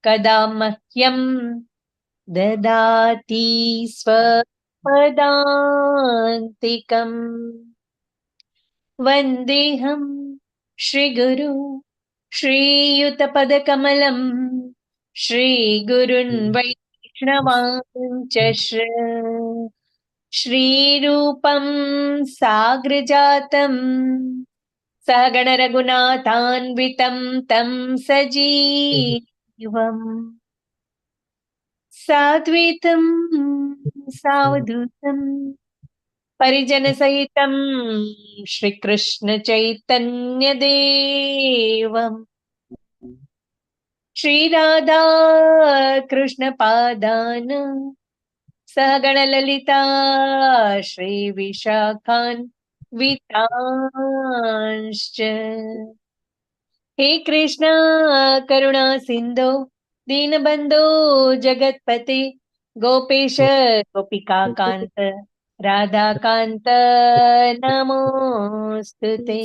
कदा मह्यं ददाति स्वपदान्तिकम्। वन्देऽहं श्रीगुरु श्रीयुतपदकमलम् श्रीगुरुन् वैष्णवांश्च श्रीरूपं साग्रजातं सहगण रघुनाथान्वितं तं सजीवम् साद्वैतं सावधूतं परिजन सहितं श्रीकृष्ण चैतन्य देवम् श्रीराधा कृष्ण पादान सहगण ललिता श्रीविशाखान्वितांश्च। हे कृष्ण करुणा सिन्धो दीनबन्धो जगत्पते गोपेश गोपिकान्त राधाकान्त नमोऽस्तुते।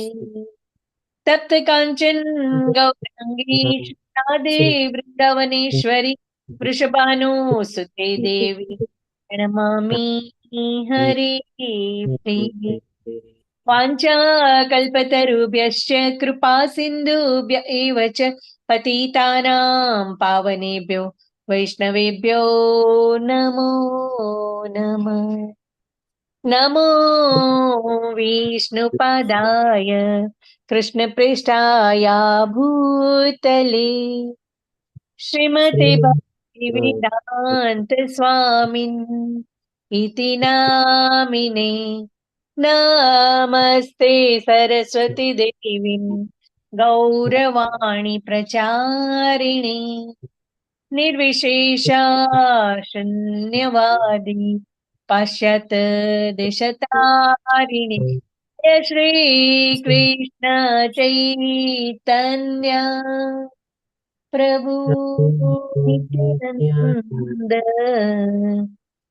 तप्त काञ्चन गौराङ्गी राधे वृन्दावनेश्वरी वृषभानुसुते देवी प्रणमामि हरे प्रिये। वाञ्छाकल्पतरुभ्यश्च कृपा सिन्धुभ्य एव च पतितानां पावनेभ्यो वैष्णवेभ्यो नमो नमः। नमो विष्णुपादाय कृष्णपृष्ठाय भूतले श्रीमते भक्तिवेदान्त स्वामिन् इति नामिने। नमस्ते सरस्वती देवीं गौरवाणी प्रचारिणे निर्विशेषा शून्यवादी पाश्चात देशतारिणे। जय श्री कृष्ण चैतन्य प्रभु नित्यानंद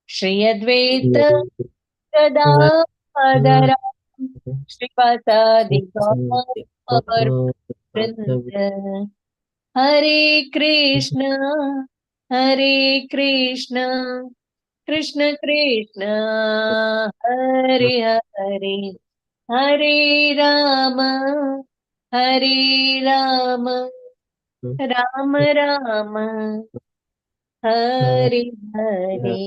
श्री अद्वैत गदाधर श्रीवासादि गौर वृंद। हरे कृष्ण कृष्ण कृष्ण हरे हरे हरे राम राम राम हरे हरे।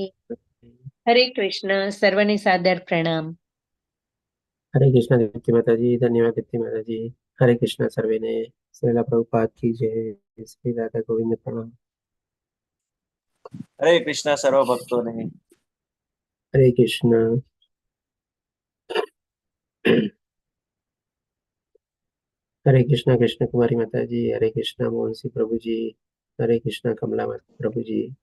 हरे कृष्ण। सर्वने सादर प्रणाम। हरे कृष्ण दीप्ति माता जी। धन्यवाद दीप्ति माता जी। हरे कृष्ण सर्वे ने। श्रीला प्रभुपाद की जय। श्री राधा गोविंद प्रणाम। हरे कृष्णा सर्व भक्तों ने। हरे कृष्ण। हरे कृष्ण कृष्ण कुमारी माता जी। हरे कृष्ण मोहन सिंह प्रभु जी। हरे कृष्ण कमला माता प्रभु जी।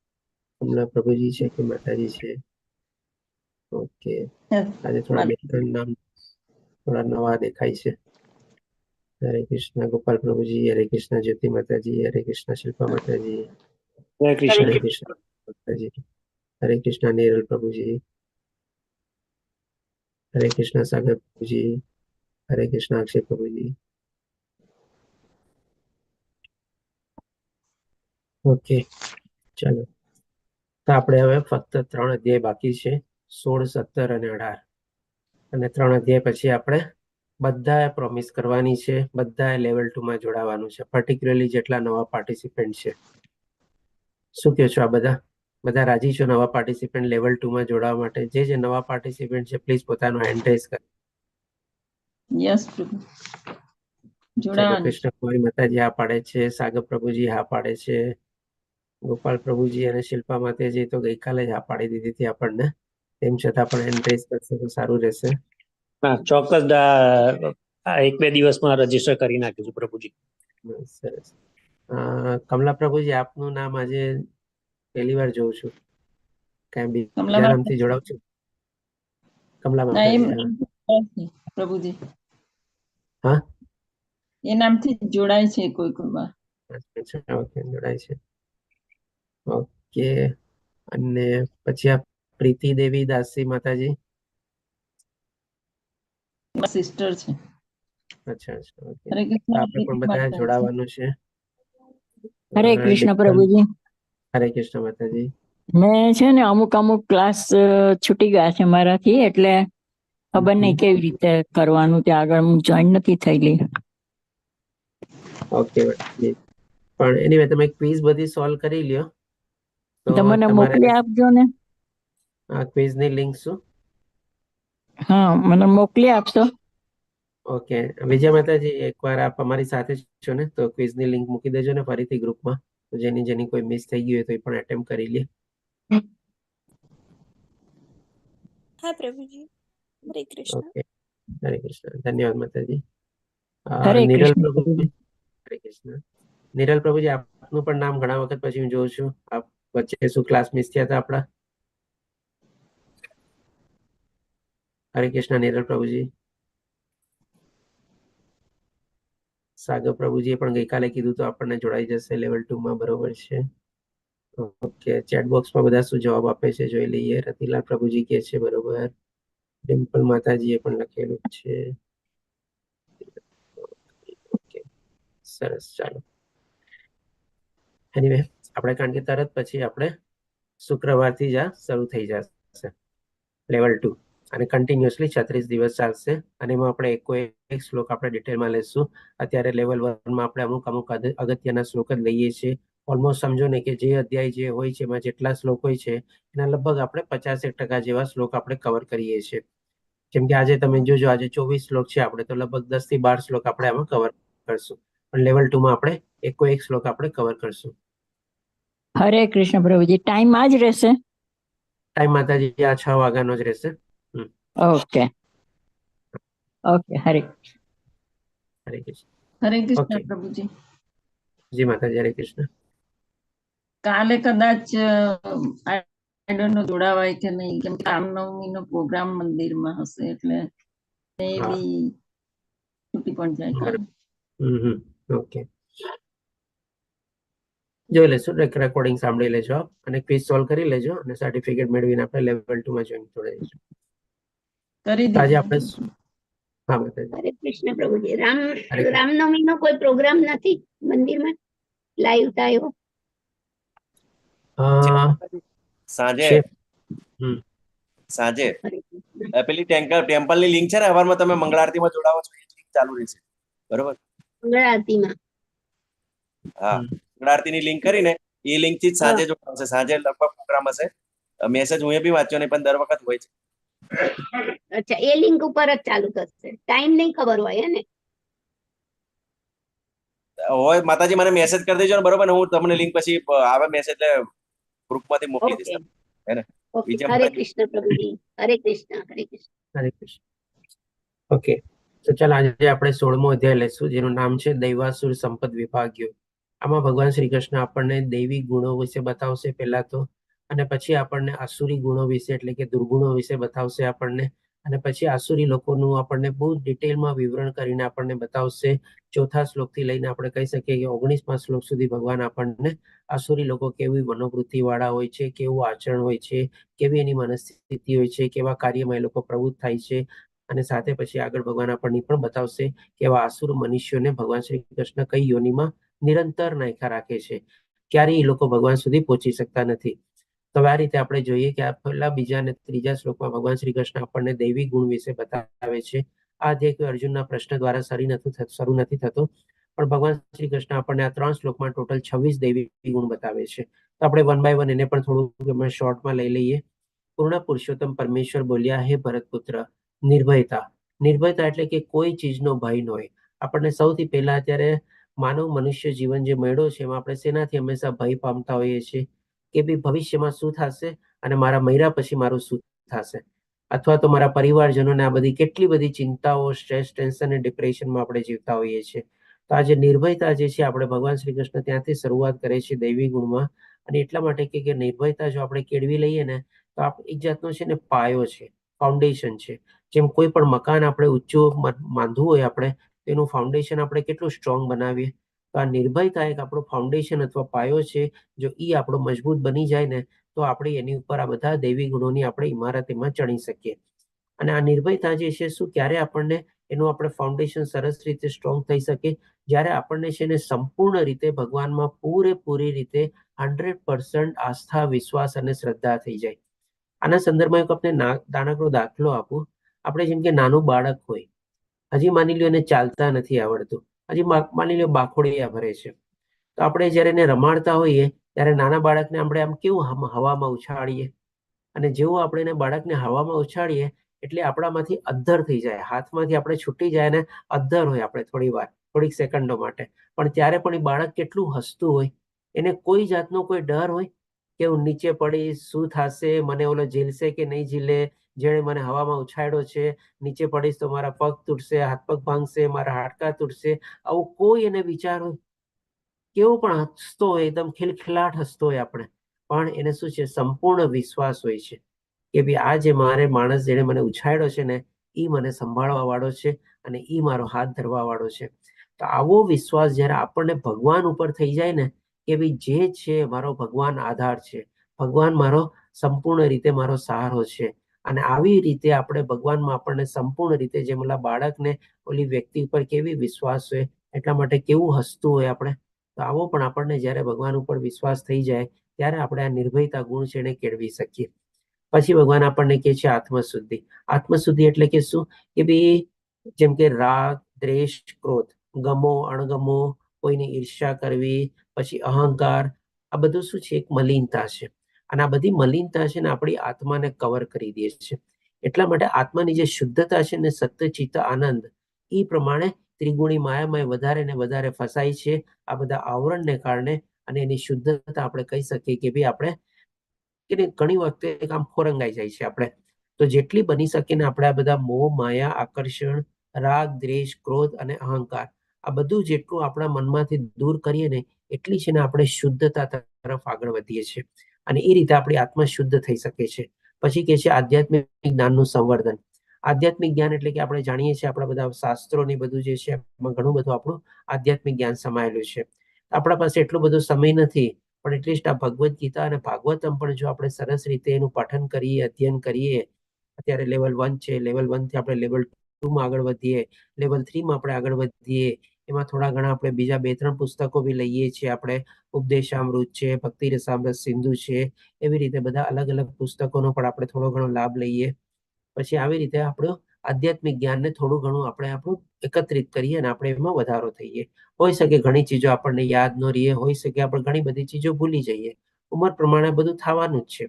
कमला प्रभु जी છે કે માતાજી છે? ઓકે, આજે થોડા બે ત્રણ નામ થોડા નવા દેખાય છે. हरे कृष्ण गोपाल प्रभु जी। हरे कृष्ण ज्योति माता जी। हरे कृष्ण शिल्पा माता जी। हरे कृष्ण। हरे कृष्ण माता जी। हरे कृष्ण नीरल प्रभु जी। हरे कृष्ण सागर प्रभु जी। हरे कृष्ण अक्षय प्रभु जी। ઓકે ચાલો, તો આપણે હવે ફક્ત 3 અધ્યાય બાકી છે, 16, 17 અને 18. અને 3 અધ્યાય પછી આપણે બધાએ પ્રોમિસ કરવાની છે, બધાએ લેવલ 2 માં જોડાવાનું છે, પર્ટિક્યુલરલી જેટલા નવા પાર્ટિસિપન્ટ છે. શું કહો છો? આ બધા રાજી છો નવા પાર્ટિસિપન્ટ લેવલ 2 માં જોડાવા માટે? જે નવા પાર્ટિસિપન્ટ છે પ્લીઝ પોતાનો હેન્ડ રેઝ કરો. યસ ચલો, કૃષ્ણ કુમારી માતાજી હા પાડે છે, સાગર પ્રભુજી હા પાડે છે, ગોપાલ પ્રભુજી અને શિલ્પા માતાજી તો ગઈકાલે જ હા પાડી દીધી હતી આપણને, તેમ છતાં પણ હેન્ડ રેઝ કરશે તો સારું રહેશે. હા ચોક્કસ, 1-2 દિવસમાં રજીસ્ટર કરી નાખીશું પ્રભુજી. સરસ. કમલા પ્રભુજી આપનું નામ આજે પહેલી વાર જોઉં છું, કઈ બીજા નામથી જોડાવ છું? કમલા માતાજી પ્રભુજી હા એ નામથી જોડાય છે કોઈ વાર. ઓકે, જોડાય છે. ઓકે, અને પછી આ પ્રીતિ દેવી દાસી માતાજી સિસ્ટર છે. અચ્છા અચ્છા, ઓકે. આપણે પણ બધા જોડાવાનું છે. હરે કૃષ્ણ ડિમ્પલ, પ્રભુજી. હરે કૃષ્ણ માતાજી. મેં છે ને અમુક ક્લાસ છૂટી ગયા છે મારાથી, એટલે ખબર નહીં કેવી રીતે કરવાનું ત્યાં આગળ. હું જોઈન નથી થયેલી. ઓકે માતાજી. પણ એનીવે તમે ક્વિઝ બધી સોલ્વ કરી લ્યો તો તો મને તમારે મોકલી આપજો ને. આ ક્વિઝની લિંક શું? હા, મને મોકલી આપશો. ઓકે વિજય માતાજી, એકવાર આપ અમારી સાથે જ છો ને, તો ક્વિઝની લિંક મૂકી દેજો ને ફરીથી ગ્રુપમાં, તો જેની કોઈ મિસ થઈ ગઈ હોય તો એ પણ એટેમ્પ કરી લે. હા પ્રભુજી. હરે કૃષ્ણ. ઓકે, હરે કૃષ્ણ. ધન્યવાદ માતાજી. હરે નિરલ કૃષ્ણ પ્રભુ, પ્રભુજી. હરે કૃષ્ણ. નિરલ પ્રભુજી, આપનું પણ નામ ઘણા વખત પછી હું જોઉં છું. આપ વચ્ચે શું ક્લાસ મિસ થયા હતા આપણા? હરે કૃષ્ણ નિરલ પ્રભુજી. સાગર પ્રભુજીએ પણ ગઈકાલે કીધું તો આપણને જોડાઈ જશે લેવલ 2 માં, બરોબર છે. ઓકે, ચેટ બોક્સમાં બધા શું જવાબ આપે છે જોઈ લઈએ. રતિલાલ પ્રભુજી કહે છે બરોબર. ડિમ્પલ માતાજીએ પણ લખેલું છે. ઓકે, સરસ, ચાલો. એનીવે આપણે કારણ કે તરત પછી આપણે શુક્રવારથી જ આ શરૂ થઈ જશે લેવલ 2, અને કન્ટિન્યુઅસલી 36 દિવસ ચાલશે. અને એમાં આપણે એક શ્લોક આપણે ડિટેલમાં લેશું. અત્યારે લેવલ 1 માં આપણે અમુક અગત્યના શ્લોક જ લઈએ છીએ. ઓલમોસ્ટ સમજો ને કે જે અધ્યાય જે હોય છે એમાં જેટલા શ્લોક હોય છે એના લગભગ આપણે 50% જેવા શ્લોક આપણે કવર કરીએ છીએ. જેમ કે આજે તમે જોજો, આજે 24 શ્લોક છે આપણે, તો લગભગ 10 થી 12 શ્લોક આપણે આમાં કવર કરશું. પણ લેવલ 2 માં આપણે એક શ્લોક આપણે કવર કરશું. હરે કૃષ્ણ પ્રભુજી. ટાઈમ આ જ રહેશે? ટાઈમ માતાજી આ 6 વાગ્યાનો જ રહેશે. Okay okay. હરે હરે કૃષ્ણ. હરે કૃષ્ણ ઓકે, પ્રભુજી. જી માતાજી, હરે કૃષ્ણ. કાલે કદાચ આઈ ડોન્ટ નો જોડાવાય કે નહીં, કેમ કે રામનવમી નો પ્રોગ્રામ મંદિરમાં હશે, એટલે એ હા, બી છૂટી પણ જાય કાલે. બરોબર. ઓકે, જોઈ લેશું. રેકોર્ડિંગ સાંભળી લેજો આપ, અને ક્વિઝ સોલ્વ કરી લેજો, અને સર્ટિફિકેટ મેળવીને આપણે લેવલ 2 માં જોઈન જોડાઈશું. કરી આજે દીધું. આપણે હા માતાજી, હરે કૃષ્ણ પ્રભુજી. હરે કૃષ્ણ. રામનવમી નો કોઈ પ્રોગ્રામ નથી મંદિરમાં લાઈવ થયો? સાંજે છે. સાંજે હરે કૃષ્ણ. પેલી ટેમ્પલ ની લિંક છે ને, હવારમાં તમે મંગળ આરતીમાં જોડાવો છો, એ લિંક ચાલુ રહેશે, બરોબર? મંગળ આરતીમાં? હા, મંગળ આરતીની લિંક કરીને એ લિંક થી જ સાંજે જોડાવશે. સાંજે લગભગ પ્રોગ્રામ હશે. મેસેજ હું બી વાંચ્યો નહીં, પણ દર વખત હોય છે. અચ્છા, એ લિંક ઉપર જ ચાલુ થશે? ટાઈમ નહીં ખબર હોય ને? હોય માતાજી, મને મેસેજ કરી દેજો ને, બરોબર ને? હું તમને લિંક પછી આવે મેસેજ ગ્રુપમાંથી મોકલી દઈશ. ઓકે હે ને? ઓકે. બીજા હરે બધા કૃષ્ણ પ્રભુજી. હરે કૃષ્ણ. હરે કૃષ્ણ. હરે કૃષ્ણ. ઓકે, તો ચાલો આજે આપણે 16મો અધ્યાય લેશું, જેનું નામ છે દૈવાસુર સંપદ વિભાગ્યો. આમાં ભગવાન શ્રી કૃષ્ણ આપણને દૈવી ગુણો વિશે બતાવશે પહેલા તો, અને પછી આપણને આસુરી ગુણો વિશે એટલે કે દુર્ગુણો વિશે બતાવશે આપણને, અને પછી આસુરી લોકોનું આપણને બહુ ડિટેલમાં વિવરણ કરીને આપણને બતાવશે. ચોથા શ્લોકથી લઈને આપણે કહી શકીએ કે 19મા શ્લોક સુધી ભગવાન આપણને આસુરી લોકો કેવી મનોવૃત્તિ વાળા હોય છે, કેવું આચરણ હોય છે, કેવી એની મનસ્થિતિ હોય છે, કેવા કાર્યમાં એ લોકો પ્રવૃત્ત થાય છે. અને સાથે પછી આગળ ભગવાન આપણને પણ બતાવશે કે એવા આસુર મનુષ્યોને ભગવાન શ્રી કૃષ્ણ કઈ યોનિમાં નિરંતર નાખ્યા રાખે છે, ક્યારેય એ લોકો ભગવાન સુધી પહોંચી શકતા નથી. તો આ રીતે આપણે જોઈએ કે આ પહેલા, બીજા અને ત્રીજા શ્લોકમાં ભગવાન શ્રી કૃષ્ણ આપણને દૈવી ગુણ વિશે બતાવે છે. આ અધ્યાય અર્જુનના પ્રશ્ન દ્વારા શરૂ નથી થતો, પણ ભગવાન શ્રી કૃષ્ણ આપણને આ 3 શ્લોકમાં ટોટલ 26 દૈવી ગુણ બતાવે છે. તો આપણે 1 બાય 1 એને પણ થોડું શોર્ટમાં લઈ લઈએ. પૂર્ણ પુરુષોત્તમ પરમેશ્વર બોલ્યા, હે ભરતપુત્ર, નિર્ભયતા. નિર્ભયતા એટલે કે કોઈ ચીજનો ભય ન હોય. આપણને સૌથી પહેલા અત્યારે માનવ મનુષ્ય જીવન જે મળ્યો છે એમાં આપણે શેનાથી હંમેશા ભય પામતા હોઈએ છીએ કે ભાઈ ભવિષ્યમાં શું થશે, અને મારા મર્યા પછી મારું શું થશે, અથવા તો મારા પરિવારજનોને આ બધી કેટલી બધી ચિંતાઓ, સ્ટ્રેસ, ટેન્શન અને ડિપ્રેશનમાં આપણે જીવતા હોઈએ છીએ. તો આ જે નિર્ભયતા જે છે, આપણે ભગવાન શ્રી કૃષ્ણ ત્યાંથી શરૂઆત કરે છે દૈવી ગુણમાં. અને એટલા માટે કે નિર્ભયતા જો આપણે કેળવી લઈએ ને, તો એક જાતનો છે ને પાયો છે, ફાઉન્ડેશન છે. જેમ કોઈ પણ મકાન આપણે ઊંચું બાંધવું હોય આપણે, તેનું ફાઉન્ડેશન આપણે કેટલું સ્ટ્રોંગ બનાવીએ, તો આ નિર્ભયતા એક આપણો ફાઉન્ડેશન અથવા પાયો છે. જો ઈ આપણો મજબૂત બની જાય ને, તો આપણે એની ઉપર આ બધા દૈવી ગુણોની આપણે ઇમારત એમાં ચણી શકીએ. અને આ નિર્ભયતા જે છે, શું ક્યારે આપણને એનું આપણે ફાઉન્ડેશન સરસ રીતે સ્ટ્રોંગ થઈ શકે જ્યારે આપણને છે ને સંપૂર્ણ રીતે ભગવાનમાં પૂરેપૂરી રીતે 100% આસ્થા, વિશ્વાસ અને શ્રદ્ધા થઈ જાય. આના સંદર્ભમાં એક આપણે નાનકડો દાખલો આપું. આપણે જેમ કે નાનું બાળક હોય, હજી માની લો એને ચાલતા નથી આવડતું, હજી માની લો બાખોડિયા ભરે છે, તો આપણે જ્યારે એને રમાડતા હોઈએ ત્યારે નાના બાળકને આપણે આમ કેવું હવામાં ઉછાળીએ, અને જેવું આપણે એને બાળકને હવામાં ઉછાળીએ એટલે આપણામાંથી અદ્ધર થઈ જાય, હાથમાંથી આપણે છૂટી જાય ને અદ્ધર હોય આપણે થોડી વાર, થોડીક સેકન્ડો માટે, પણ ત્યારે પણ એ બાળક કેટલું હસતું હોય, એને કોઈ જાતનો કોઈ ડર હોય કે હું નીચે પડીશ, શું થશે, મને ઓલો ઝીલશે કે નહીં ઝીલે, જેણે મને હવામાં ઉછાળ્યો છે, નીચે પડીશ તો મારા પગ તૂટશે, હાથ પગ ભાંગશે, મારા હાડકાં તૂટશે, આવું કોઈ એને વિચાર હોય. કેવો પણ હસતો હોય, એકદમ ખિલખિલાટ હસતો હોય આપણે, પણ એને શું છે, સંપૂર્ણ વિશ્વાસ હોય છે કે ભાઈ આ જે માણસ જેને મને ઉછાળ્યો છે ને એ મને સંભાળવા વાળો છે અને એ મારો હાથ ધરવા વાળો છે. તો આવો વિશ્વાસ જ્યારે આપણને ભગવાન ઉપર થઈ જાય ને કે ભાઈ જે છે મારો ભગવાન આધાર છે, ભગવાન મારો સંપૂર્ણ રીતે મારો સહારો છે, અને આવી રીતે આપણે ભગવાનમાં આપણને સંપૂર્ણ રીતે જેમ ઓલા બાળકને ઓલી વ્યક્તિ ઉપર કેવી વિશ્વાસ હોય, એટલા માટે કેવું હસતું હોય આપણે, તો આવો પણ આપણને જ્યારે ભગવાન ઉપર વિશ્વાસ થઈ જાય ત્યારે આપણે આ નિર્ભયતા ગુણ છે એને કેળવી શકીએ. પછી ભગવાન આપણને કહે છે આત્મશુદ્ધિ. આત્મશુદ્ધિ એટલે કે શું કે ભાઈ જેમ કે રાગ, દ્વેષ, ક્રોધ, ગમો, અણગમો, કોઈની ઈર્ષ્યા કરવી, પછી અહંકાર, આ બધું શું છે, એક મલિનતા છે, અને આ બધી મલિનતા છે ને આપણી આત્માને કવર કરી દે છે. એટલા માટે આત્માની જે શુદ્ધતા છે ને સત્ય, ચિત્ત, આનંદ, એ પ્રમાણે ત્રિગુણી માયામાં વધારે ને વધારે ફસાય છે આ બધા આવરણને કારણે, અને એની શુદ્ધતા આપણે કહી શકીએ કે ભાઈ આપણે ઘણી વખતે આમ ખોરંગાઈ જાય છે આપણે. તો જેટલી બની શકે ને આપણે આ બધા મોહ, માયા, આકર્ષણ, રાગ, દ્વેષ, ક્રોધ અને અહંકાર, આ બધું જેટલું આપણા મનમાંથી દૂર કરીએ ને એટલી છે ને આપણે શુદ્ધતા તરફ આગળ વધીએ છીએ, અને એ રીતે આપણી આત્મા શુદ્ધ થઈ શકે છે. પછી કે છે આધ્યાત્મિક જ્ઞાનનું સંવર્ધન. આધ્યાત્મિક જ્ઞાન એટલે કે આપણે જાણીએ છીએ આપણા બધા શાસ્ત્રોની બધું જે છે એમાં ઘણું બધું આપણું આધ્યાત્મિક જ્ઞાન સમાયેલું છે. આપણા પાસે એટલો બધો સમય નથી, પણ એટલીસ્ટ આ ભગવદ્ ગીતા અને ભાગવતમ પણ જો આપણે સરસ રીતે એનું પઠન કરીએ, અધ્યયન કરીએ, અત્યારે લેવલ 1 છે, લેવલ 1 થી આપણે લેવલ 2 માં આગળ વધીએ, લેવલ 3 માં આપણે આગળ વધીએ, એમાં થોડા ઘણા આપણે બીજા 2-3 પુસ્તકો બી લઈએ છીએ, આપણે ઉપદેશામૃત છે, ભક્તિ રસામૃત સિંધુ છે, એવી રીતે બધા અલગ અલગ પુસ્તકોનો પણ આપણે થોડો ઘણો લાભ લઈએ. પછી આવી રીતે આપણું આધ્યાત્મિક જ્ઞાનને થોડું ઘણું આપણે આપણું એકત્રિત કરીએ અને આપણે એમાં વધારો થઈએ. હોઈ શકે ઘણી ચીજો આપણને યાદ ન રહીએ, હોઈ શકે આપણે ઘણી બધી ચીજો ભૂલી જઈએ, ઉંમર પ્રમાણે બધું થવાનું જ છે.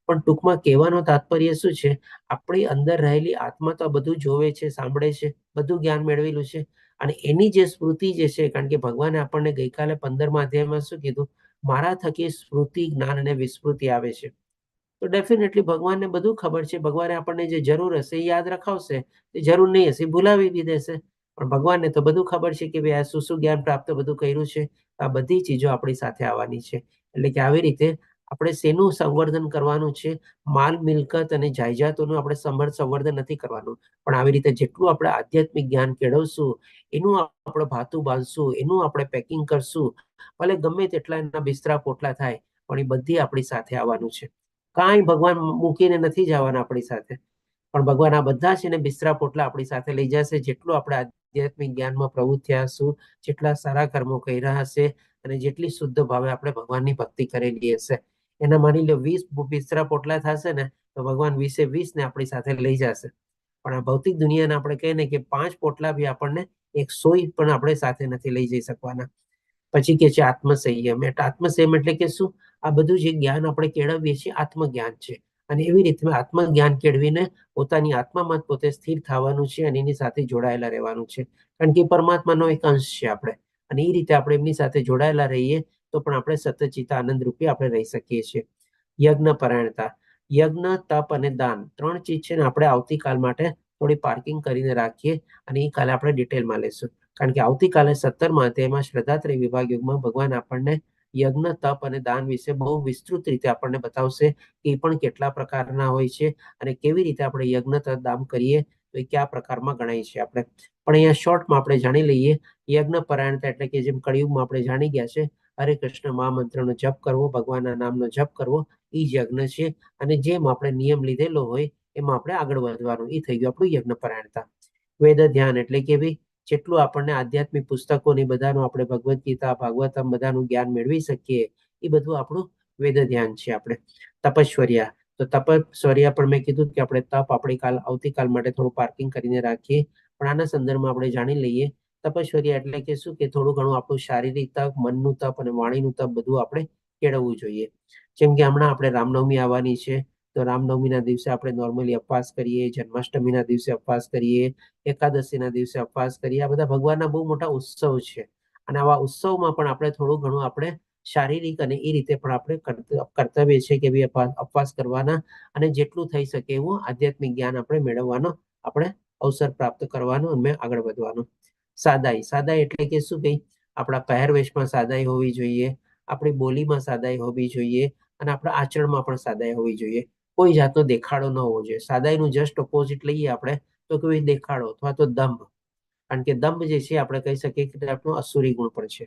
પણ ટૂંકમાં કહેવાનો તાત્પર્ય શું છે, આપણી અંદર રહેલી આત્મા તો બધું જોવે છે, સાંભળે છે, બધું જ્ઞાન મેળવેલું છે, અને એની જે સ્મૃતિ જે છે, કારણ કે ભગવાને આપણને ગઈકાલે 15મા અધ્યાયમાં શું કીધું, મારા થકી સ્મૃતિ, જ્ઞાન અને વિસ્મૃતિ આવે છે. તો ડેફિનેટલી ભગવાનને બધું ખબર છે, ભગવાને આપણને જે જરૂર હશે એ યાદ રખાવશે, જે જરૂર નહીં હશે એ ભૂલાવી બી દેશે, પણ ભગવાનને તો બધું ખબર છે કે ભાઈ આ શું શું જ્ઞાન પ્રાપ્ત બધું કર્યું છે, આ બધી ચીજો આપણી સાથે આવવાની છે. એટલે કે આવી રીતે આપણે શેનું સંવર્ધન કરવાનું છે, માલ મિલકત અને જાયજાતોનું આપણે સંવર્ધન નથી કરવાનું, પણ આવી રીતે જેટલું આપણે આધ્યાત્મિક જ્ઞાન કેળવશું, એનું આપણે ભાતું બાંધશું, એનું આપણે પેકિંગ કરશું, ભલે ગમે તેટલા એના બિસ્તરા પોટલા થાય, પણ એ બધી આપણી સાથે આવવાનું છે. કાંઈ ભગવાન મૂકીને નથી જવાના આપણી સાથે, પણ ભગવાન આ બધા છે ને બિસ્તરા પોટલા આપણી સાથે લઈ જશે, જેટલું આપણે આધ્યાત્મિક જ્ઞાનમાં પ્રવૃત્ત થયા હશું, જેટલા સારા કર્મો કર્યા હશે, અને જેટલી શુદ્ધ ભાવે આપણે ભગવાનની ભક્તિ કરેલી હશે. એના માની લો 20 બિસ્તરા પોટલા થશે ને તો ભગવાન 20 ને આપણી સાથે લઈ જશે. પણ આ ભૌતિક દુનિયાને આપણે કહીએ ને કે 5 પોટલા બી આપણને 100 પણ આપણે સાથે નથી લઈ જઈ શકવાના. પછી કે છે આત્મસંયમ. આત્મસંયમ એટલે કે શું, આ બધું જે જ્ઞાન આપણે કેળવીએ છીએ આત્મજ્ઞાન છે, અને એવી રીતે આત્મજ્ઞાન કેળવીને પોતાની આત્મામાં પોતે સ્થિર થવાનું છે અને એની સાથે જોડાયેલા રહેવાનું છે, કારણ કે પરમાત્માનો એક અંશ છે આપણે, અને એ રીતે આપણે એમની સાથે જોડાયેલા રહીએ તો પણ આપણે સતચિત આનંદ રૂપે આપણે રહી શકીએ છીએ. યજ્ઞ પરાયણતા. યજ્ઞ, તપ અને દાન 3 ચીજ છે ને આપણે આવતીકાલ માટે થોડી પાર્કિંગ કરીને રાખીએ, અને એ કાલે આપણે ડિટેલમાં લેશું, કારણ કે આવતીકાલે 17મા અધ્યાયમાં શ્રદ્ધાત્રય વિભાગ યુગમાં ભગવાન આપણને યજ્ઞ, તપ અને દાન વિશે બહુ વિસ્તૃત રીતે આપણને બતાવશે કે એ પણ કેટલા પ્રકારના હોય છે, અને કેવી રીતે આપણે યજ્ઞ, તપ, દાન કરીએ તો એ કયા પ્રકારમાં ગણાય છે આપણે. પણ અહીંયા શોર્ટમાં આપણે જાણી લઈએ. યજ્ઞ પરાયણતા એટલે કે જેમ કળિયુગમાં આપણે જાણી ગયા છે, હરે કૃષ્ણ મહામંત્રનો જપ કરવો, ભગવાનના નામનો જપ કરવો, એ જ યજ્ઞ છે, અને જેમ આપણે નિયમ લીધેલો હોય એમાં આપણે આગળ વધવાનું, એ થઈ ગયું આપણું યજ્ઞ પરાયણતા. વેદ ધ્યાન એટલે કે ભાઈ જેટલું આપણને આધ્યાત્મિક પુસ્તકોની બધાનું આપણે ભગવદ્ ગીતા ભાગવતમ બધાનું જ્ઞાન મેળવી શકીએ એ બધું આપણું વેદ ધ્યાન છે. આપણે તપશ્ચર્યા, તો તપશ્ચર્યા પણ મેં કીધું કે આપણે તપ આપણી આવતીકાલ માટે થોડું પાર્કિંગ કરીને રાખીએ, પણ આના સંદર્ભમાં આપણે જાણી લઈએ. તપશ્ચર્યા એટલે કે શું કે થોડું ઘણું આપણું શારીરિક તપ, મનનું તપ અને વાણીનું તપ બધું આપણે કેળવવું જોઈએ. જેમ કે હમણાં આપણે રામનવમી આવવાની છે, તો રામનવમીના દિવસે આપણે નોર્મલી ઉપવાસ કરીએ, જન્માષ્ટમીના દિવસે ઉપવાસ કરીએ, એકાદશીના દિવસે ઉપવાસ કરીએ. આ બધા ભગવાનના બહુ મોટા ઉત્સવ છે, અને આવા ઉત્સવમાં પણ આપણે થોડું ઘણું આપણે શારીરિક અને એ રીતે પણ આપણે કર્તવ્ય છે કે ભાઈ ઉપવાસ કરવાના, અને જેટલું થઈ શકે એવું આધ્યાત્મિક જ્ઞાન આપણે મેળવવાનો, આપણે અવસર પ્રાપ્ત કરવાનો અને આગળ વધવાનો. સાદાઈ, સાદાઈ એટલે કે શું કઈ આપણા પહેરવેશમાં સાદાઈ હોવી જોઈએ, આપણી બોલીમાં સાદાઈ હોવી જોઈએ, અને આપણા આચરણમાં પણ સાદાઈ હોવી જોઈએ. કોઈ જાતનો દેખાડો ન હોવો જોઈએ. સાદાઈનું જસ્ટ ઓપોઝિટ લઈએ આપણે તો કોઈ દેખાડો અથવા તો દંભ, કારણ કે દંભ જે છે આપણે કહી શકીએ કે આપણો અસુરી ગુણ પણ છે.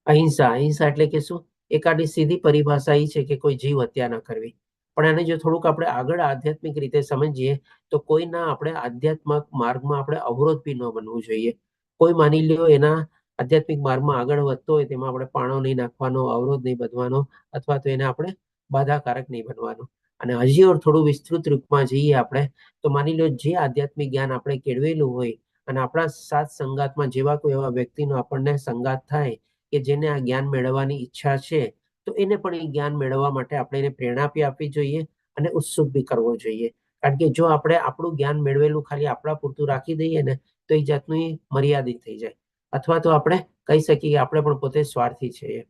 અહિંસા, અહિંસા એટલે કે શું? એકાદી સીધી પરિભાષા એ છે કે કોઈ જીવ હત્યા ન કરવી. પણ એને જો થોડુંક આપણે આગળ આધ્યાત્મિક રીતે સમજીએ તો કોઈના આપણે આધ્યાત્મિક માર્ગમાં આપણે અવરોધ બી ન બનવું જોઈએ. કોઈ માની લ્યો એના આધ્યાત્મિક માર્ગમાં આગળ વધતો હોય તેમાં આપણે પાણો નહીં નાખવાનો, અવરોધ નહીં બનવાનો, અથવા તો એને આપણે બાધાકારક નહીં બનવાનો. અને હજી થોડું વિસ્તૃત રૂપમાં જઈએ આપણે તો માની લો જે આધ્યાત્મિક જ્ઞાન આપણે કેળવેલું હોય અને આપણા સાથ સંગાતમાં જેવા કોઈ એવા વ્યક્તિનો આપણને સંગાત થાય કે જેને આ જ્ઞાન મેળવવાની ઈચ્છા છે, તો એને પણ એ જ્ઞાન મેળવવા માટે આપણે એને પ્રેરણા આપવી જોઈએ અને ઉત્સુક બી કરવો જોઈએ. કારણ કે જો આપણે આપણું જ્ઞાન મેળવેલું ખાલી આપણા પૂરતું રાખી દઈએ ને તો એ જાતનું મર્યાદિત થઈ જાય, અથવા તો આપણે કહી શકીએ કે આપણે પણ પોતે સ્વાર્થી છીએ.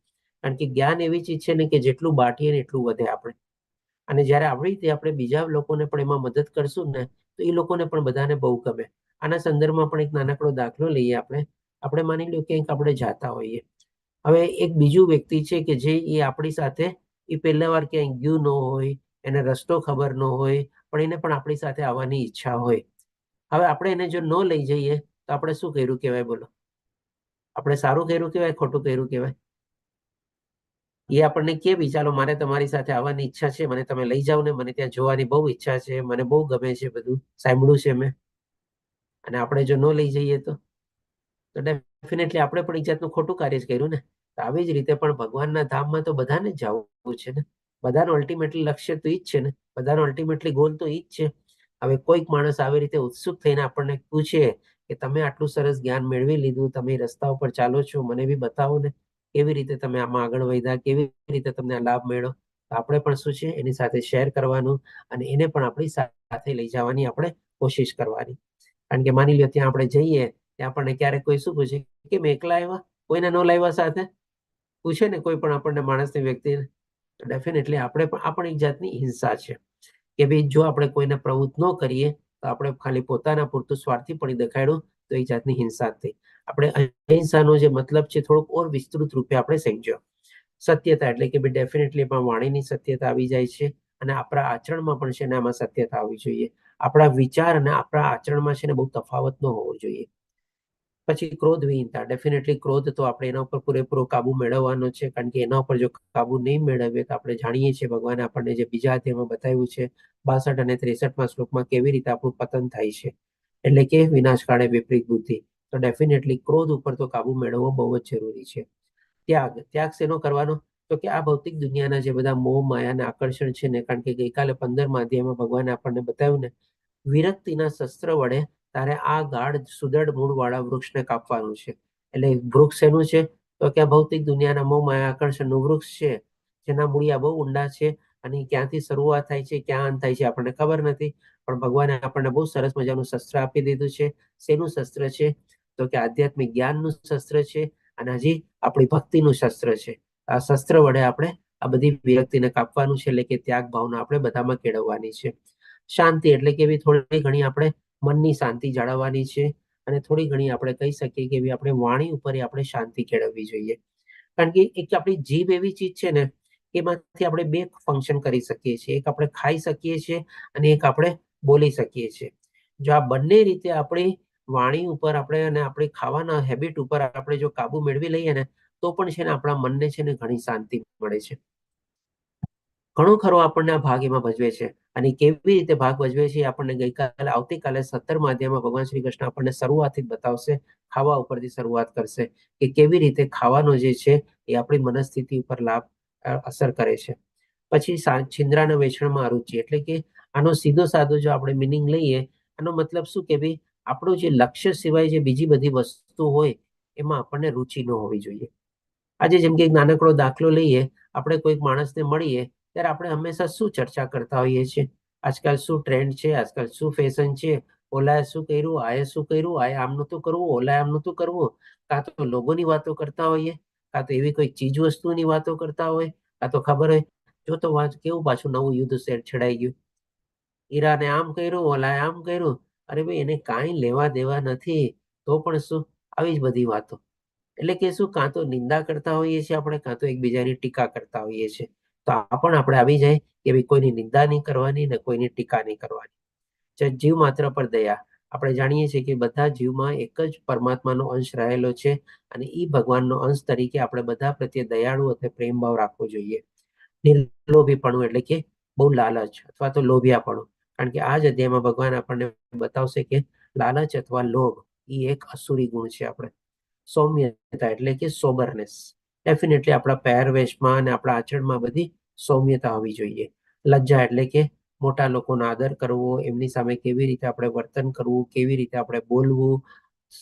કારણ કે જ્ઞાન એવી ચીજ છે ને કે જેટલું બાંટીએ ને એટલું વધે આપણે. અને જ્યારે આવી રીતે આપણે બીજા લોકોને પણ એમાં મદદ કરશું ને તો એ લોકોને પણ બધાને બહુ ગમે. આના સંદર્ભમાં પણ એક નાનકડો દાખલો લઈએ આપણે માની લો ક્યાંક આપણે જાતા હોઈએ. હવે એક બીજું વ્યક્તિ છે કે જે એ આપણી સાથે એ પહેલા વાર ક્યાંય ગયું ન હોય, એને રસ્તો ખબર ન હોય, પણ એને પણ આપણી સાથે આવવાની ઈચ્છા હોય. હવે આપણે એને જો ન લઈ જઈએ તો આપણે શું કર્યું કહેવાય? બોલો, આપણે સારું કર્યું કહેવાય, ખોટું કર્યું કહેવાય? એ આપણને કે બી ચાલો મારે તમારી સાથે આવવાની ઈચ્છા છે, મને તમે લઈ જાઓ ને, મને ત્યાં જોવાની બહુ ઈચ્છા છે, મને બહુ ગમે છે, બધું સાંભળ્યું છે મેં, અને આપણે જો ન લઈ જઈએ તો ડેફિનેટલી આપણે પણ એક જાતનું ખોટું કાર્ય જ કર્યું ને. આવી જ રીતે પણ ભગવાનના ધામમાં તો બધાને જવું છે ને, બધાનું અલ્ટિમેટલી લક્ષ્ય તો ઈ જ છે ને, બધાનો અલ્ટિમેટલી ગોલ તો ઈ જ છે. હવે કોઈક માણસ આવી રીતે ઉત્સુક થઈને આપણને પૂછે કે તમે આટલું સરસ જ્ઞાન મેળવી લીધું, તમે રસ્તા ઉપર ચાલો છો, મને બી બતાવો ને કેવી રીતે તમે આમાં આગળ વધ્યા, કેવી રીતે તમને આ લાભ મળ્યો. તો આપણે પણ શું છે એની સાથે શેર કરવાનું અને એને પણ આપણી સાથે લઈ જવાની આપણે કોશિશ કરવાની. કારણ કે માની લો ત્યાં આપણે જઈએ ત્યાં આપણને ક્યારેક કોઈ શું પૂછે કે મેં એકલા આવ્યા, કોઈને ન લાવ્યા સાથે, પૂછે ને કોઈ પણ આપણને માણસની વ્યક્તિને, તો ડેફિનેટલી આપણે પણ આ પણ એક જાતની હિંસા છે કે ભાઈ જો આપણે કોઈને પ્રવૃત્ત ન કરીએ તો આપણે ખાલી પોતાના પૂરતું સ્વાર્થી પણ દેખાડ્યું તો એ જાતની હિંસા થઈ. આપણે અહિંસાનો જે મતલબ છે થોડુંક ઓર વિસ્તૃત રૂપે આપણે સમજ્યો. સત્યતા એટલે કે ડેફિનેટલી પણ વાણીની સત્યતા આવી જાય છે અને આપણા આચરણમાં પણ છે ને આમાં સત્યતા આવવી જોઈએ. આપણા વિચાર અને આપણા આચરણમાં છે ને બહુ તફાવત ન હોવો જોઈએ. પછી ક્રોધ વિહીનતા, ડેફિનેટલી ક્રોધ તો આપણે એના ઉપર પૂરેપૂરો કાબુ મેળવવાનો છે, કારણ કે એના ઉપર જો કાબુ નહીં મેળવીએ તો આપણે જાણીએ છીએ ભગવાને આપણને જે બીજા અધ્યાયમાં બતાવ્યું છે 62 અને 63માં શ્લોકમાં કેવી રીતે આપણું પતન થાય છે, એટલે કે વિનાશ કાળે વિપરીત બુદ્ધિ. તો ડેફિનેટલી ક્રોધ ઉપર તો કાબુ મેળવવો બહુ જ જરૂરી છે. ત્યાગ, ત્યાગ શેનો કરવાનો? તો કે આ ભૌતિક દુનિયાના જે બધા મોહ માયા અને આકર્ષણ છે ને, કારણ કે ગઈકાલે 15મા અધ્યાયમાં ભગવાને આપણને બતાવ્યું ને વિરક્તિના શસ્ત્ર વડે તારે આ ગાઢ સુદૃઢ મૂળવાળા વૃક્ષને કાપવાનું છે. એટલે વૃક્ષ એનું છે તો કે આ ભૌતિક દુનિયાના મોહ માયા આકર્ષણનું વૃક્ષ છે, જેના મૂળિયા બહુ ઊંડા છે અને ક્યાંથી શરૂઆત થાય છે ક્યાં અંત થાય છે આપણને ખબર નથી, પણ ભગવાને આપણને બહુ સરસ મજાનું શસ્ત્ર આપી દીધું છે. શેનું શસ્ત્ર છે? તો કે આધ્યાત્મિક જ્ઞાનનું શસ્ત્ર છે અને હજી આપણી ભક્તિનું શસ્ત્ર છે. આ શસ્ત્ર વડે આપણે આ બધી વિરક્તિને કાપવાનું છે, એટલે કે ત્યાગ ભાવના આપણે બધામાં કેળવવાની છે. શાંતિ એટલે કે થોડી ઘણી આપણે મનની શાંતિ જાળવવાની છે અને થોડી ઘણી આપણે કહી શકીએ કે આપણે વાણી ઉપર આપણે શાંતિ કેળવવી જોઈએ. કારણ કે એક આપણી જીભ એવી ચીજ છે ને એમાંથી આપણે બે ફંક્શન કરી શકીએ છીએ. એક આપણે ખાઈ શકીએ છીએ અને એક આપણે બોલી શકીએ છીએ. જો આ બંને રીતે આપણી વાણી ઉપર આપણે અને આપણી ખાવાના હેબિટ ઉપર આપણે જો કાબુ મેળવી લઈએ ને તો પણ છે ને આપણા મનને છે ને ઘણી શાંતિ મળે છે. ઘણો ખરો આપણને આ ભાગ એમાં ભજવે છે. અને કેવી રીતે ભાગ ભજવે છે આપણને ગઈકાલે આવતીકાલે 17મા અધ્યાયમાં ભગવાન શ્રી કૃષ્ણ આપણને શરૂઆતથી જ બતાવશે, ખાવા ઉપરથી શરૂઆત કરશે કે કેવી રીતે ખાવાનો જે છે એ આપણી મનસ્થિતિ ઉપર અસર કરે છે. પછી છિંદ્રાના વેચાણમાં અરુચિ, એટલે કે આનો સીધો સાધો જો આપણે મિનિંગ લઈએ, આનો મતલબ શું કે ભાઈ આપણું જે લક્ષ્ય સિવાય જે બીજી બધી વસ્તુ હોય એમાં આપણને રુચિ ન હોવી જોઈએ. આજે જેમ કે એક નાનકડો દાખલો લઈએ, આપણે કોઈક માણસને મળીએ ત્યારે આપણે હંમેશા શું ચર્ચા કરતા હોઈએ છીએ? આજકાલ શું ટ્રેન્ડ છે, આજકાલ શું ફેશન છે, ઓલાએ શું કર્યું, આએ શું કર્યું, આએ આમ નહોતું કરવું, ઓલાએ આમ નહોતું કરવું. કાં તો લોગોની વાતો કરતા હોઈએ, કાં તો એવી કોઈ ચીજ વસ્તુની વાતો કરતા હોય, કાં તો ખબર હોય જો તો વાત કેવું પાછું નવું યુદ્ધ છેડાઈ ગયું, ઈરાને આમ કર્યું, ઓલાએ આમ કર્યું. અરે ભાઈ એને કાંઈ લેવા દેવા નથી, તો પણ શું આવી જ બધી વાતો. એટલે કે શું કાં તો નિંદા કરતા હોઈએ છીએ આપણે, કાં તો એકબીજાની ટીકા કરતા હોઈએ છીએ. તો આ પણ આપણે આવી જાય કે ભાઈ કોઈની નિંદા નહીં કરવાની ને કોઈની ટીકા નહીં કરવાની. જીવ માત્ર પર દયા, આપણે જાણીએ છીએ કે બધા જીવમાં એક જ પરમાત્માનો અંશ રહેલો છે અને એ ભગવાનનો અંશ તરીકે આપણે બધા પ્રત્યે દયાળુ અથવા પ્રેમ ભાવ રાખવો જોઈએ. નિર્લોભીપણું એટલે કે બહુ લાલચ અથવા તો લોભિયાપણું, કારણ કે આ જ અધ્યાયમાં ભગવાન આપણને બતાવશે કે લાલચ અથવા લોભ એ એક અસુરી ગુણ છે. આપણે સૌમ્યતા એટલે કે સોબરનેસ, ડેફિનેટલી આપણા પહેરવેશમાં અને આપણા આચરણમાં બધી સૌમ્યતા હોવી જોઈએ. લજ્જા એટલે કે મોટા લોકોનો આદર કરવો, એમની સામે કેવી રીતે આપણે વર્તન કરવું, કેવી રીતે આપણે બોલવું,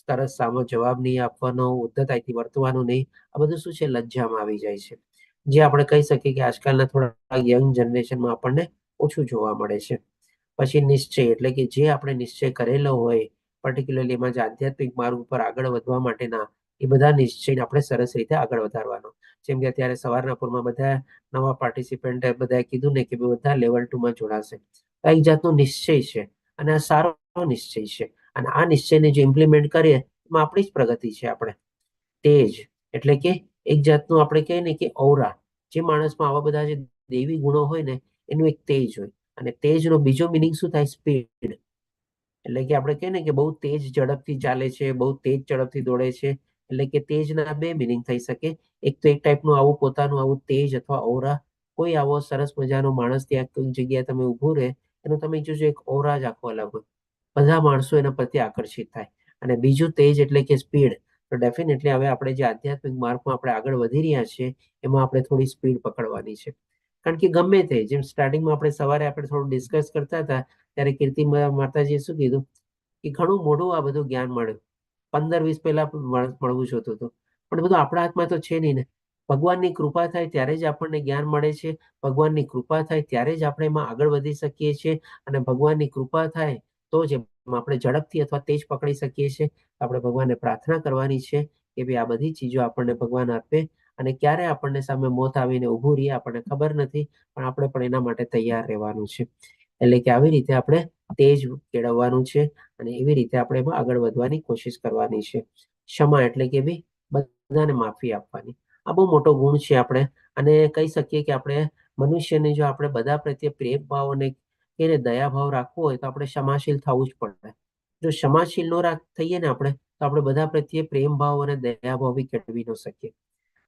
તરત સામો જવાબ નહીં આપવાનો, ઉદ્ધતાઈથી વર્તવાનું નહીં, આ બધું શું છે લજ્જામાં આવી જાય છે, જે આપણે કહી શકીએ કે આજકાલના થોડા યંગ જનરેશનમાં આપણને ઓછું જોવા મળે છે. પછી નિશ્ચય એટલે કે જે આપણે નિશ્ચય કરેલો હોય, પર્ટિક્યુલરલી એમાં જે આધ્યાત્મિક માર્ગ ઉપર આગળ વધવા માટેના એ બધા નિશ્ચયને આપણે સરસ રીતે આગળ વધારવાનો. જેમ કે અત્યારે સવારના પૂરમાં બધા નવા પાર્ટિસિપન્ટ બધાએ કીધું ને કે બધા લેવલ 2માં જોડાશે. આ એક જાતનો નિશ્ચય છે અને આ સારો નિશ્ચય છે, અને આ નિશ્ચયને જો ઇમ્પ્લિમેન્ટ કરીએ એમાં આપણી જ પ્રગતિ છે. આપણે તેજ એટલે કે એક જાતનું આપણે કહીએ ને કે ઔરા, જે માણસમાં આવા બધા જે દૈવી ગુણો હોય ને એનું એક તેજ હોય. અને તેજનો બીજો મિનિંગ શું થાય? સ્પીડ. એટલે કે આપણે કહીએ ને કે બહુ તેજ ઝડપથી ચાલે છે, બહુ તેજ ઝડપથી દોડે છે, એટલે કે તેજના બે મિનિંગ થઈ શકે. એક તો એક ટાઈપનું આવું પોતાનું આવું તેજ અથવા ઔરા, કોઈ આવો સરસ મજાનો માણસ ત્યાં કોઈ જગ્યાએ તમે ઊભું રહે એનું તમે જોજો એક ઔરા જ આખો અલગ હોય, બધા માણસો એના પ્રત્યે આકર્ષિત થાય. અને બીજું તેજ એટલે કે સ્પીડ. તો ડેફિનેટલી હવે આપણે જે આધ્યાત્મિક માર્ગમાં આપણે આગળ વધી રહ્યા છીએ એમાં આપણે થોડી સ્પીડ પકડવાની છે. કારણ કે ગમે તે જેમ સ્ટાર્ટિંગમાં આપણે સવારે આપણે થોડું ડિસ્કસ કરતા હતા ત્યારે કીર્તિ માતાજીએ શું કીધું કે ઘણું મોડું આ બધું જ્ઞાન મળ્યું, 15-20 પહેલા મળવું જોતું હતું, પણ બધું આપણા હાથમાં તો છે નહીં ને. ભગવાનની કૃપા થાય ત્યારે જ આપણને જ્ઞાન મળે છે, ભગવાનની કૃપા થાય ત્યારે જ આપણે એમાં આગળ વધી શકીએ છીએ, અને ભગવાનની કૃપા થાય તો જ આપણે ઝડપથી અથવા તેજ પકડી શકીએ છીએ. આપણે ભગવાનને પ્રાર્થના કરવાની છે કે ભાઈ આ બધી ચીજો આપણને ભગવાન આપે, અને ક્યારે આપણને સામે મોત આવીને ઊભું રહીએ આપણને ખબર નથી, પણ આપણે પણ એના માટે તૈયાર રહેવાનું છે. એટલે કે આવી રીતે આપણે તેજ કેળવવાનું છે અને એવી રીતે આપણે એમાં આગળ વધવાની કોશિશ કરવાની છે. ક્ષમા એટલે કે ભાઈ બધાને માફી આપવાની, આ બહુ મોટો ગુણ છે આપણે, અને કહી શકીએ કે આપણે મનુષ્યને જો આપણે બધા પ્રત્યે પ્રેમ ભાવ અને એને દયાભાવ રાખવો હોય તો આપણે ક્ષમાશીલ થવું જ પડે. જો ક્ષમાશીલ ન થઈએ ને આપણે તો આપણે બધા પ્રત્યે પ્રેમ ભાવ અને દયાભાવ બી કેળવી ન શકીએ.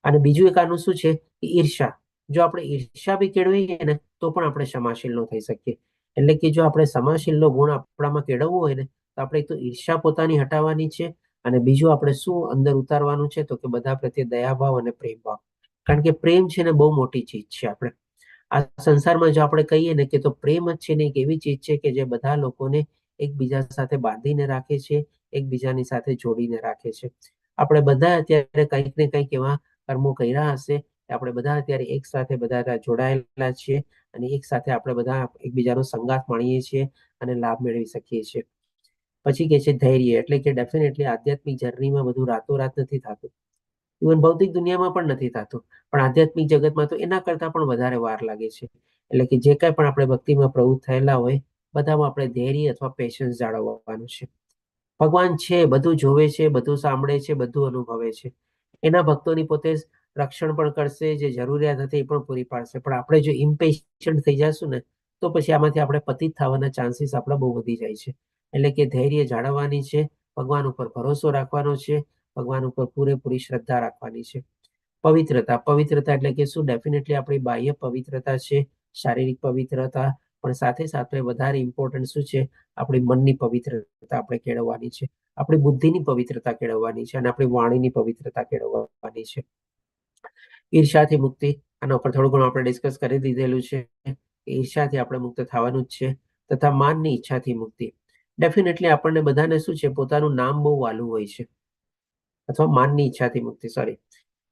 અને બીજું એક આનું શું છે કે ઈર્ષા, જો આપણે ઈર્ષા બી કેળવીએ ને તો પણ આપણે ક્ષમાશીલ ન થઈ શકીએ. એટલે કે જો આપણે ક્ષમાશીલનો ગુણ આપણામાં કેળવવો હોય ને તો આપણે એક તો ઈર્ષા પોતાની હટાવવાની છે, અને બીજું આપણે શું અંદર ઉતારવાનું છે તો કે બધા પ્રત્યે દયાભાવ અને પ્રેમ ભાવ. કારણ કે પ્રેમ છે ને બહુ મોટી ચીજ છે. આપણે આ સંસારમાં જો આપણે કહીએ ને કે તો પ્રેમ જ છે ને એક એવી ચીજ છે કે જે બધા લોકોને એકબીજા સાથે બાંધીને રાખે છે, એકબીજાની સાથે જોડીને રાખે છે. આપણે બધા અત્યારે કંઈક ને કંઈક એવા કર્મો કર્યા હશે, આપણે બધા અત્યારે એક સાથે બધા જોડાયેલા છીએ, અને એક સાથે આપણે બધા એકબીજાનો સંગાથ માણીએ છીએ અને લાભ મેળવી શકીએ છીએ. પછી કે છે ધૈર્ય, એટલે કે ડેફિનેટલી આધ્યાત્મિક જર્નીમાં બધું રાતોરાત નથી થતું, ઇવન ભૌતિક દુનિયામાં પણ નથી થતું, પણ આધ્યાત્મિક જગતમાં તો એના કરતા પણ વધારે વાર લાગે છે. એટલે કે જે કાંઈ પણ આપણે ભક્તિમાં પ્રવૃત્ત થયેલા હોય બધામાં આપણે ધૈર્ય અથવા પેશન્સ જાળવવાનું છે. ભગવાન છે, બધું જોવે છે, બધું સાંભળે છે, બધું અનુભવે છે, એના ભક્તોની પોતે રક્ષણ પણ કરશે, જે જરૂરિયાત હતી એ પણ પૂરી પાડશે. પણ આપણે જો ઇમ્પેશન્ટ થઈ જશું ને તો પછી આમાંથી આપણે પતિત થવાના ચાન્સીસ આપણા બહુ વધી જાય છે. એટલે કે ધૈર્ય જાળવવાની છે, ભગવાન ઉપર ભરોસો રાખવાનો છે, ભગવાન ઉપર પૂરેપૂરી શ્રદ્ધા રાખવાની છે. પવિત્રતા, પવિત્રતા એટલે કે શું? ડેફિનેટલી આપણી બાહ્ય પવિત્રતા છે, શારીરિક પવિત્રતા, પણ સાથે સાથે વધારે ઇમ્પોર્ટન્ટ શું છે, આપણી મનની પવિત્રતા આપણે કેળવવાની છે, આપણી બુદ્ધિની પવિત્રતા કેળવવાની છે અને આપણી વાણીની પવિત્રતા કેળવવાની છે. ઈર્ષાથી મુક્તિ, આના ઉપર થોડું ઘણું આપણે ડિસ્કસ કરી દીધેલું છે. ઈર્ષાથી આપણે મુક્ત થવાનું જ છે. તથા માનની ઈચ્છાથી મુક્તિ. ડેફિનેટલી આપણને બધાને શું છે, પોતાનું નામ બહુ વાલું હોય છે, અથવા માનની ઈચ્છાથી મુક્તિ, સોરી,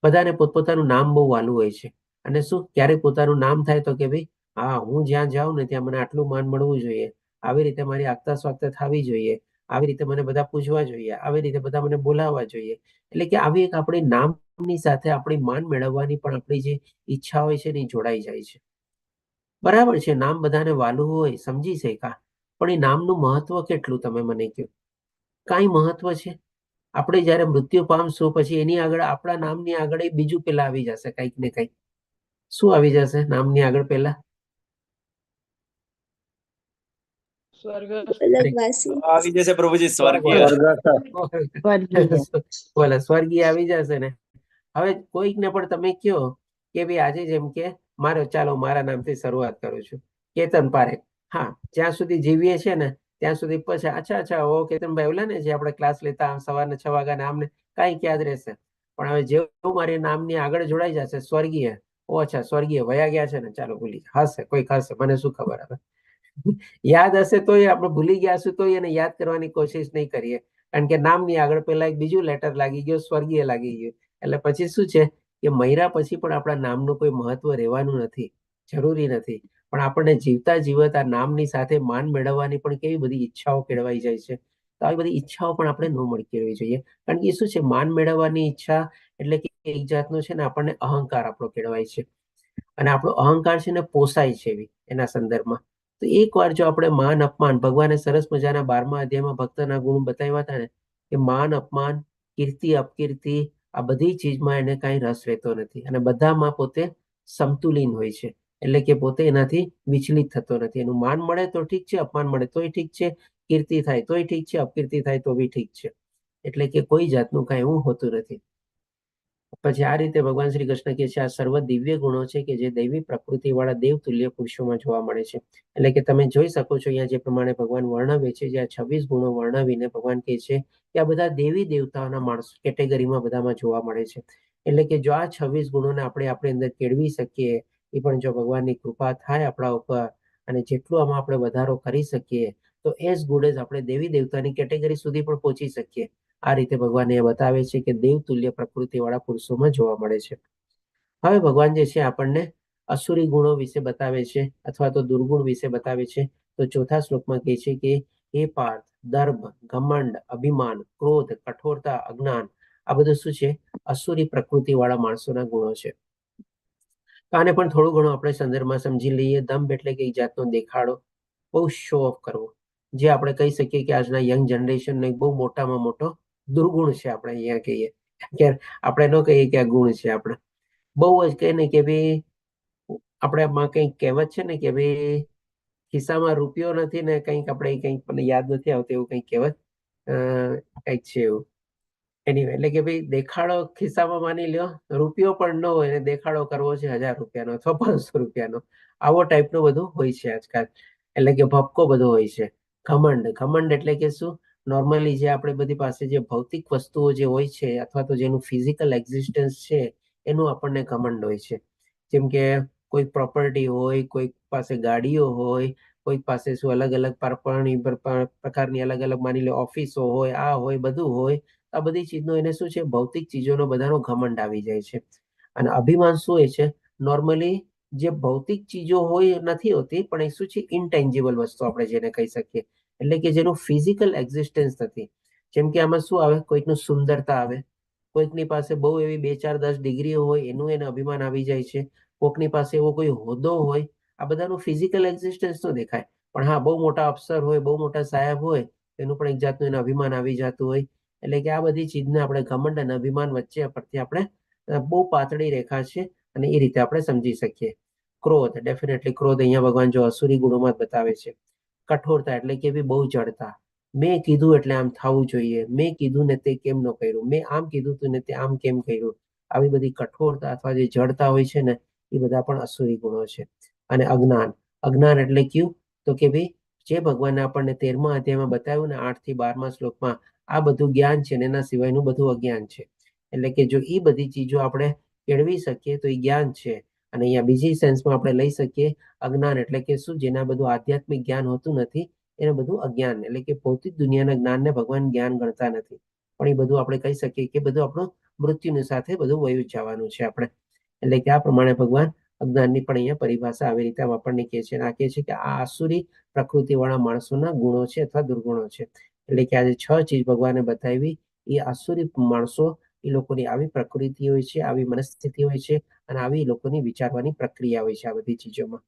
બધાને પોતપોતાનું નામ બહુ વાલું હોય છે. અને શું ક્યારેક પોતાનું નામ થાય તો કે ભાઈ હા, હું જ્યાં જાઉં ને ત્યાં મને આટલું માન મળવું જોઈએ, આવી રીતે મારી આગતા સ્વાગતા થવી જોઈએ, આવી રીતે મને બધા પૂજવા જોઈએ, આવી રીતે બધા મને બોલાવવા જોઈએ. એટલે કે આવી એક આપણી નામની સાથે આપણી માન મેળવવાની પણ આપણી જે ઈચ્છા હોય છે ને એ જોડાઈ જાય છે. બરાબર છે, નામ બધાને વાલું હોય, સમજી શકા, પણ એ નામનું મહત્વ કેટલું તમે મને કહો. કાંઈ મહત્વ છે? આપણે જયારે મૃત્યુ પામશું પછી એની આગળ, આપણા નામની આગળ એ બીજું પેલા આવી જશે, કંઈક ને કંઈક. શું આવી જશે નામની આગળ પેલા? સ્વર્ગવાસી. આવી જશે પ્રભુજી, સ્વર્ગીય. બોલે સ્વર્ગીય આવી જશે ને. હવે કોઈકને પણ તમે કયો કે ભાઈ આજે જેમ કે ચાલો મારા નામથી શરૂઆત કરું છું, કેતન પારેખ. હા, જ્યાં સુધી જીવીએ છે ને ત્યાં સુધી પછી અચ્છા ઓ કેતનભાઈ ઓલા ને જે આપણે ક્લાસ લેતા સવારના 6 વાગ્યા આમને કઈક યાદ રહેશે. પણ હવે જેવું મારી નામની આગળ જોડાઈ જશે સ્વર્ગીય, ઓ અચ્છા સ્વર્ગીય વયા ગયા છે ને, ચાલો ભૂલી હશે, કોઈક હશે, મને શું ખબર. હવે યાદ હશે તો આપણે ભૂલી ગયા હશું તો એને યાદ કરવાની કોશિશ નહીં કરીએ, કારણ કે નામની આગળ પેલા એક બીજું લેટર લાગી ગયો, સ્વર્ગીય લાગી ગયું. એટલે પછી શું છે કે મર્યા પછી પણ આપણા નામનું કોઈ મહત્વ રહેવાનું નથી, જરૂરી નથી. પણ આપણને જીવતા જીવત આ નામની સાથે માન મેળવવાની પણ કેવી બધી ઈચ્છાઓ કેળવાઈ જાય છે. તો આવી બધી ઈચ્છાઓ પણ આપણે ન મળી કેળવી જોઈએ, કારણ કે શું છે, માન મેળવવાની ઈચ્છા એટલે કે એક જાતનો છે ને આપણને અહંકાર આપણો કેળવાય છે, અને આપણો અહંકાર છે ને પોસાય છે એના સંદર્ભમાં. તો એક વાર જો આપણે માન અપમાન, ભગવાને સરસ મજાના 12મા અધ્યાયમાં ભક્તના ગુણ બતાવ્યા હતા ને, કે માન અપમાન, કીર્તિ અપકીર્તિ, આ બધી ચીજમાં એને કઈ રસ રહેતો નથી, અને બધામાં પોતે સમતુલીન હોય છે. એટલે કે પોતે એનાથી વિચલિત થતો નથી. એનું માન મળે તો ઠીક છે, અપમાન મળે તોય ઠીક છે, કીર્તિ થાય તોય ઠીક છે, અપકીર્તિ થાય તો બી ઠીક છે. એટલે કે કોઈ જાતનું કઈ એવું હોતું નથી. પછી આ રીતે ભગવાન શ્રી કૃષ્ણ કહે છે આ સર્વ દિવ્ય ગુણો છે કે જે દૈવી પ્રકૃતિ વાળા દેવ તુલ્ય પુરુષોમાં જોવા મળે છે. એટલે કે તમે જોઈ શકો છો અહીંયા જે પ્રમાણે ભગવાન વર્ણવે છે, જે આ 26 ગુણો વર્ણવીને ભગવાન કહે છે કે આ બધા દેવી દેવતાઓના માણસો કેટેગરીમાં બધામાં જોવા મળે છે. એટલે કે જો આ 26 ગુણોને આપણે આપણી અંદર કેળવી શકીએ, એ પણ જો ભગવાનની કૃપા થાય આપણા ઉપર, અને જેટલું આમાં આપણે વધારો કરી શકીએ તો એઝ ગુડ એઝ આપણે દેવી દેવતાની કેટેગરી સુધી પણ પહોંચી શકીએ. આ રીતે ભગવાન એ બતાવે છે કે દેવ તુલ્ય પ્રકૃતિ વાળા પુરુષોમાં જોવા મળે છે. હવે ભગવાન જે છે આપણને અસુરી ગુણો વિશે બતાવે છે, અથવા તો દુર્ગુણ વિશે બતાવે છે. તો ચોથા શ્લોકમાં કહે છે કે હે પાર્થ, દર્ભ, ઘમંડ, અભિમાન, ક્રોધ, કઠોરતા, અજ્ઞાન, આ બધું શું છે, અસુરી પ્રકૃતિ વાળા માણસોના ગુણો છે. આને પણ થોડું ઘણું આપણે સંદર્ભમાં સમજી લઈએ. દંભ એટલે કે એક જાતનો દેખાડો, બહુ શો ઓફ કરવો, જે આપણે કહી શકીએ કે આજના યંગ જનરેશનનો એક બહુ મોટામાં મોટો દુર્ગુણ છે. આપણે અહીંયા કહીએ કે આપણે ન કહીએ કે આ ગુણ છે. આપણે બહુ જ કહે ને કે ભાઈ આપણે આમાં કંઈક કહેવત છે ને કે ભાઈ ખિસ્સામાં રૂપિયો નથી ને કંઈક આપણે કંઈક મને યાદ નથી આવતું એવું કંઈક કહેવત કંઈક છે એવું. એની એટલે કે ભાઈ દેખાડો ખિસ્સામાં માની લ્યો રૂપિયો પણ ન હોય ને દેખાડો કરવો છે 1000 રૂપિયાનો અથવા 500 રૂપિયાનો, આવો ટાઈપનું બધું હોય છે આજકાલ. એટલે કે ભપકો બધો હોય છે. ઘમંડ, ઘમંડ એટલે કે શું, નોર્મલી જે આપણે બધી પાસે જે ભૌતિક વસ્તુઓ જે હોય છે, અથવા તો જેનું ફિઝિકલ એક્ઝિસ્ટન્સ છે, એનું આપણને ઘમંડ હોય છે. જેમ કે કોઈ પ્રોપર્ટી હોય, કોઈ પાસે ગાડીઓ હોય, કોઈ પાસે શું અલગ અલગ પ્રકારની અલગ અલગ માની લો ઓફિસો હોય, આ હોય, બધું હોય. આ બધી ચીજનો એને શું છે, ભૌતિક ચીજોનો બધાનો ઘમંડ આવી જાય છે. અને અભિમાન શું હોય છે, નોર્મલી જે ભૌતિક ચીજો હોય નથી હોતી, પણ એ શું છે, ઇનટેન્જિબલ વસ્તુ આપણે જેને કહી શકીએ. એટલે કે જેનું ફિઝિકલ એક્ઝિસ્ટન્સ નથી. જેમ કે આમાં શું આવે, કોઈકનું સુંદરતા આવે, કોઈકની પાસે બહુ એવી 2, 4, 10 ડિગ્રીઓ હોય, એનું એને અભિમાન આવી જાય છે. કોઈકની પાસે એવો કોઈ હોદ્દો હોય, આ બધાનું ફિઝિકલ એક્ઝિસ્ટન્સ ન દેખાય, પણ હા બહુ મોટા અફસર હોય, બહુ મોટા સાહેબ હોય, એનું પણ એક જાતનું એને અભિમાન આવી જતું હોય. એટલે કે આ બધી ચીજને આપણે ઘમંડ અને અભિમાન વચ્ચે પરથી આપણે બહુ પાતળી રેખા છે, અને એ રીતે આપણે સમજી શકીએ. ક્રોધ, ડેફિનેટલી ક્રોધ અહીંયા ભગવાન જો અસુરી ગુણોમાં જ બતાવે છે. કઠોરતા એટલે કે બહુ જડતા, મેં કીધું એટલે આમ થવું જોઈએ, મેં કીધું ને તે કેમ ન કર્યું, મેં આમ કીધું તું ને તે આમ કેમ કર્યું. આવી બધી કઠોરતા અથવા જે જડતા હોય છે ને, એ બધા પણ અસુરી ગુણો છે. અને અજ્ઞાન, અજ્ઞાન એટલે કયું, તો કે ભાઈ જે ભગવાને આપણને 13મા અધ્યાયમાં બતાવ્યું ને 8 થી 12મા શ્લોકમાં આ બધું જ્ઞાન છે ને એના સિવાયનું બધું અજ્ઞાન છે. એટલે કે જો એ બધી ચીજો આપણે કેળવી શકીએ તો એ જ્ઞાન છે. અને અહીંયા બીજી સેન્સમાં આપણે લઈ શકીએ અજ્ઞાન એટલે કે શું, જેના બધું આધ્યાત્મિક જ્ઞાન હોતું નથી એને બધું અજ્ઞાન, એટલે કે ભૌતિક દુનિયાના જ્ઞાનને ભગવાન જ્ઞાન ગણતા નથી. પણ એ બધું આપણે કહી શકીએ કે બધું આપણું મૃત્યુની સાથે બધું વયું જવાનું છે આપણે. એટલે કે આ પ્રમાણે ભગવાન અજ્ઞાનની પણ અહીંયા પરિભાષા આવી રીતે આપણને કહે છે. આ કહે છે કે આ આસુરી પ્રકૃતિવાળા માણસોના ગુણો છે અથવા દુર્ગુણો છે. એટલે કે આજે 6 ચીજ ભગવાને બતાવી એ આસુરી માણસો, એ લોકોની આવી પ્રકૃતિ હોય છે, આવી મનસ્થિતિ હોય છે અને આવી લોકોની વિચારવાની પ્રક્રિયા હોય છે આ બધી ચીજોમાં.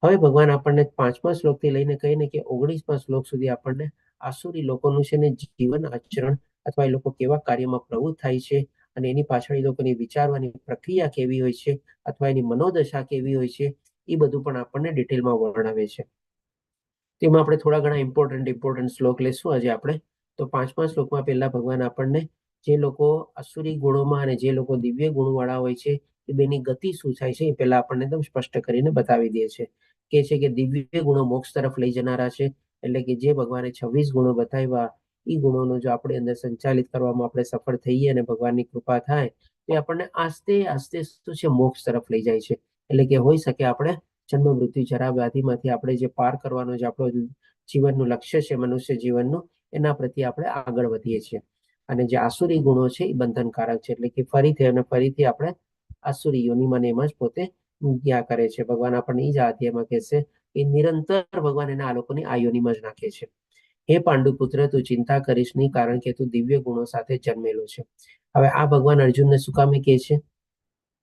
હવે ભગવાન આપણને 5મા શ્લોકથી લઈને કહીને કે 19મા શ્લોક સુધી આપણને આસુરી લોકોનું છે ને જીવન આચરણ અથવા એ લોકો કેવા કાર્યમાં પ્રવૃત્ત થાય છે અને એની પાછળ એ લોકોની વિચારવાની પ્રક્રિયા કેવી હોય છે અથવા એની મનોદશા કેવી હોય છે એ બધું પણ આપણને ડિટેલમાં વર્ણવે છે. તેમાં આપણે થોડા ઘણા ઇમ્પોર્ટન્ટ શ્લોક લેશું આજે આપણે. તો 5મા શ્લોકમાં પહેલા ભગવાન આપણને જે લોકો આસુરી ગુણોમાં અને જે લોકો દિવ્ય ગુણવાળા હોય છે એ બેની ગતિ શું થાય છે એ પહેલા આપણને એકદમ સ્પષ્ટ કરીને બતાવી દે છે. કે છે કે દિવ્ય ગુણો મોક્ષ તરફ લઈ જનારા છે. એટલે કે જે ભગવાને 26 ગુણો બતાવ્યા એ ગુણોનો જો આપણે અંદર સંચાલિત કરવામાં આપણે સફળ થઈએ અને ભગવાનની કૃપા થાય તો એ આપણને આસ્તે આસ્તે શું છે મોક્ષ તરફ લઈ જાય છે. એટલે કે હોઈ શકે આપણે જન્મ મૃત્યુ જરા વ્યાધિમાંથી આપણે જે પાર કરવાનો જે આપણો જીવનનું લક્ષ્ય છે મનુષ્ય જીવનનું, એના પ્રત્યે આપણે આગળ વધીએ છીએ. અને જે આસુરી ગુણો છે એ બંધનકારક છે. એટલે કે ફરીથી આપણે આસુરી યોનિમાં એમાં જ પોતે ગયા કરે છે. ભગવાન આપણને એ જ અધ્યાયમાં કહેશે કે નિરંતર ભગવાન એના આ લોકોની આ યોનિમાં જ નાખે છે. હે પાંડુપુત્ર, તું ચિંતા કરીશ નહીં, કારણ કે તું દિવ્ય ગુણો સાથે જન્મેલો છે. હવે આ ભગવાન અર્જુનને શું કામે કહે છે?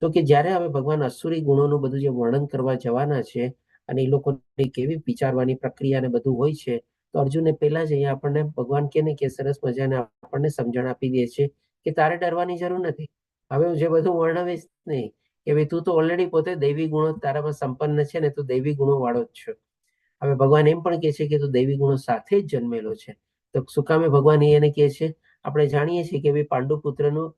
તો કે જ્યારે હવે ભગવાન આસુરી ગુણોનું બધું જે વર્ણન કરવા જવાના છે અને એ લોકોની કેવી વિચારવાની પ્રક્રિયા ને બધું હોય છે, તો અર્જુનને પહેલા જ અહીંયા આપણને ભગવાન કે ને કે સરસ મજાને આપણને સમજણ આપી દે છે કે તારે ડરવાની જરૂર નથી. હવે હું જે બધું વર્ણવીશ નહીં કે ભાઈ તું તો ઓલરેડી પોતે દૈવી ગુણો તારામાં સંપન્ન છે ને તું દૈવી ગુણો વાળો જ છો. હવે ભગવાન એમ પણ કહે છે કે તું દૈવી ગુણો સાથે જ જન્મેલો છે. તો શું કામે ભગવાન એને કહે છે? આપણે જાણીએ છીએ કે ભાઈ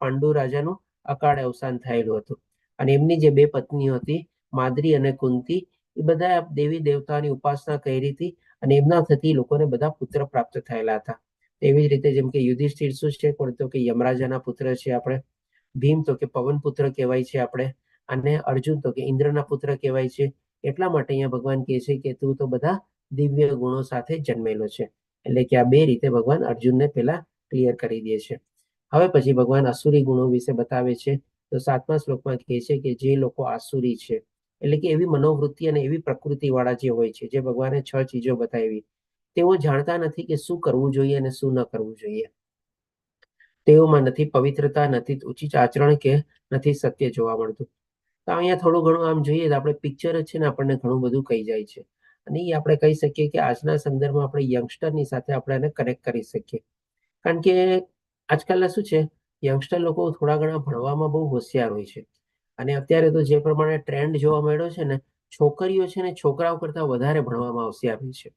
પાંડુ રાજાનું અકાળે અવસાન થયેલું હતું અને એમની જે 2 પત્નીઓ હતી માદ્રી અને કુંતી, એ બધા દેવી દેવતાની ઉપાસના કરી હતી અને એમના થકી લોકોને બધા પુત્ર પ્રાપ્ત થયેલા હતા. એવી જ રીતે જેમ કે યુધિષ્ઠિર શું છે તો કે યમરાજાના પુત્ર છે આપણે, ભીમ તો કે પવન પુત્ર કહેવાય છે આપણે, અને અર્જુન તો કે ઇન્દ્રના પુત્ર કહેવાય છે. એટલા માટે અહીંયા ભગવાન કહે છે કે તું તો બધા દિવ્ય ગુણો સાથે જન્મેલો છે. એટલે કે આ 2 રીતે ભગવાન અર્જુનને પહેલા ક્લિયર કરી દે છે. હવે પછી ભગવાન આસુરી ગુણો વિશે બતાવે છે. તો 7મા શ્લોકમાં કહે છે કે જે લોકો આસુરી છે, એટલે કે એવી મનોવૃત્તિ અને એવી પ્રકૃતિ વાળા જે હોય છે, જે ભગવાને 6 ચીજો બતાવી, તેઓ જાણતા નથી કે શું કરવું જોઈએ અને શું ન કરવું જોઈએ. તેઓમાં નથી પવિત્રતા, નથી ઉચિત આચરણ કે નથી સત્ય જોવા મળતું. તો અહીંયા થોડું ઘણું આમ જોઈએ તો આપણે પિક્ચર જ છે ને આપણને ઘણું બધું કહી જાય છે. અને એ આપણે કહી શકીએ કે આજના સંદર્ભમાં આપણે યંગસ્ટરની સાથે આપણે એને કનેક્ટ કરી શકીએ. કારણ કે આજકાલના શું છે, યંગસ્ટર લોકો થોડા ઘણા ભણવામાં બહુ હોશિયાર હોય છે. અને અત્યારે તો જે પ્રમાણે ટ્રેન્ડ જોવા મળ્યો છે ને, છોકરીઓ છે ને છોકરાઓ કરતા વધારે ભણવામાં હોશિયાર હોય છે.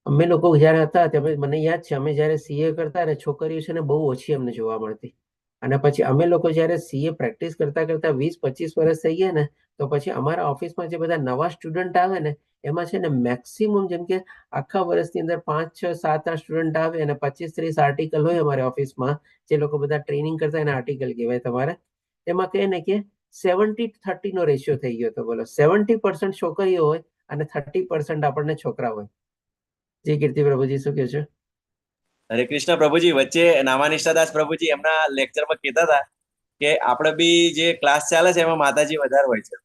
અમે લોકો જયારે હતા ત્યારે મને યાદ છે, અમે જયારે સીએ કરતા ને છોકરીઓ છે ને બહુ ઓછી અમને જોવા મળતી. અને પછી અમે લોકો જયારે સીએ પ્રેક્ટિસ કરતા 20-25 વર્ષ થઈ ગયા ને, તો પછી અમારા ઓફિસમાં જે બધા નવા સ્ટુડન્ટ આવે ને, એમાં છે ને મેક્સિમમ જેમ કે આખા વર્ષની અંદર 5, 6, 7, 8 સ્ટુડન્ટ આવે અને 25-30 આર્ટિકલ હોય અમારા ઓફિસમાં, જે લોકો બધા ટ્રેનિંગ કરતા એના આર્ટિકલ કહેવાય તમારે. એમાં કહે ને કે 70-30 નો રેશિયો થઈ ગયો હતો. બોલો, 70% છોકરીઓ હોય અને 30% આપણને છોકરા હોય. જી કીર્તિ પ્રભુજી શું કહે છે? હરે કૃષ્ણ પ્રભુજી, વચ્ચે નામાનિષ્ઠાદાસ પ્રભુજી એમના લેક્ચરમાં કહેતા હતા કે આપણે બી જે ક્લાસ ચાલે છે એમાં માતાજી વધારે હોય છે,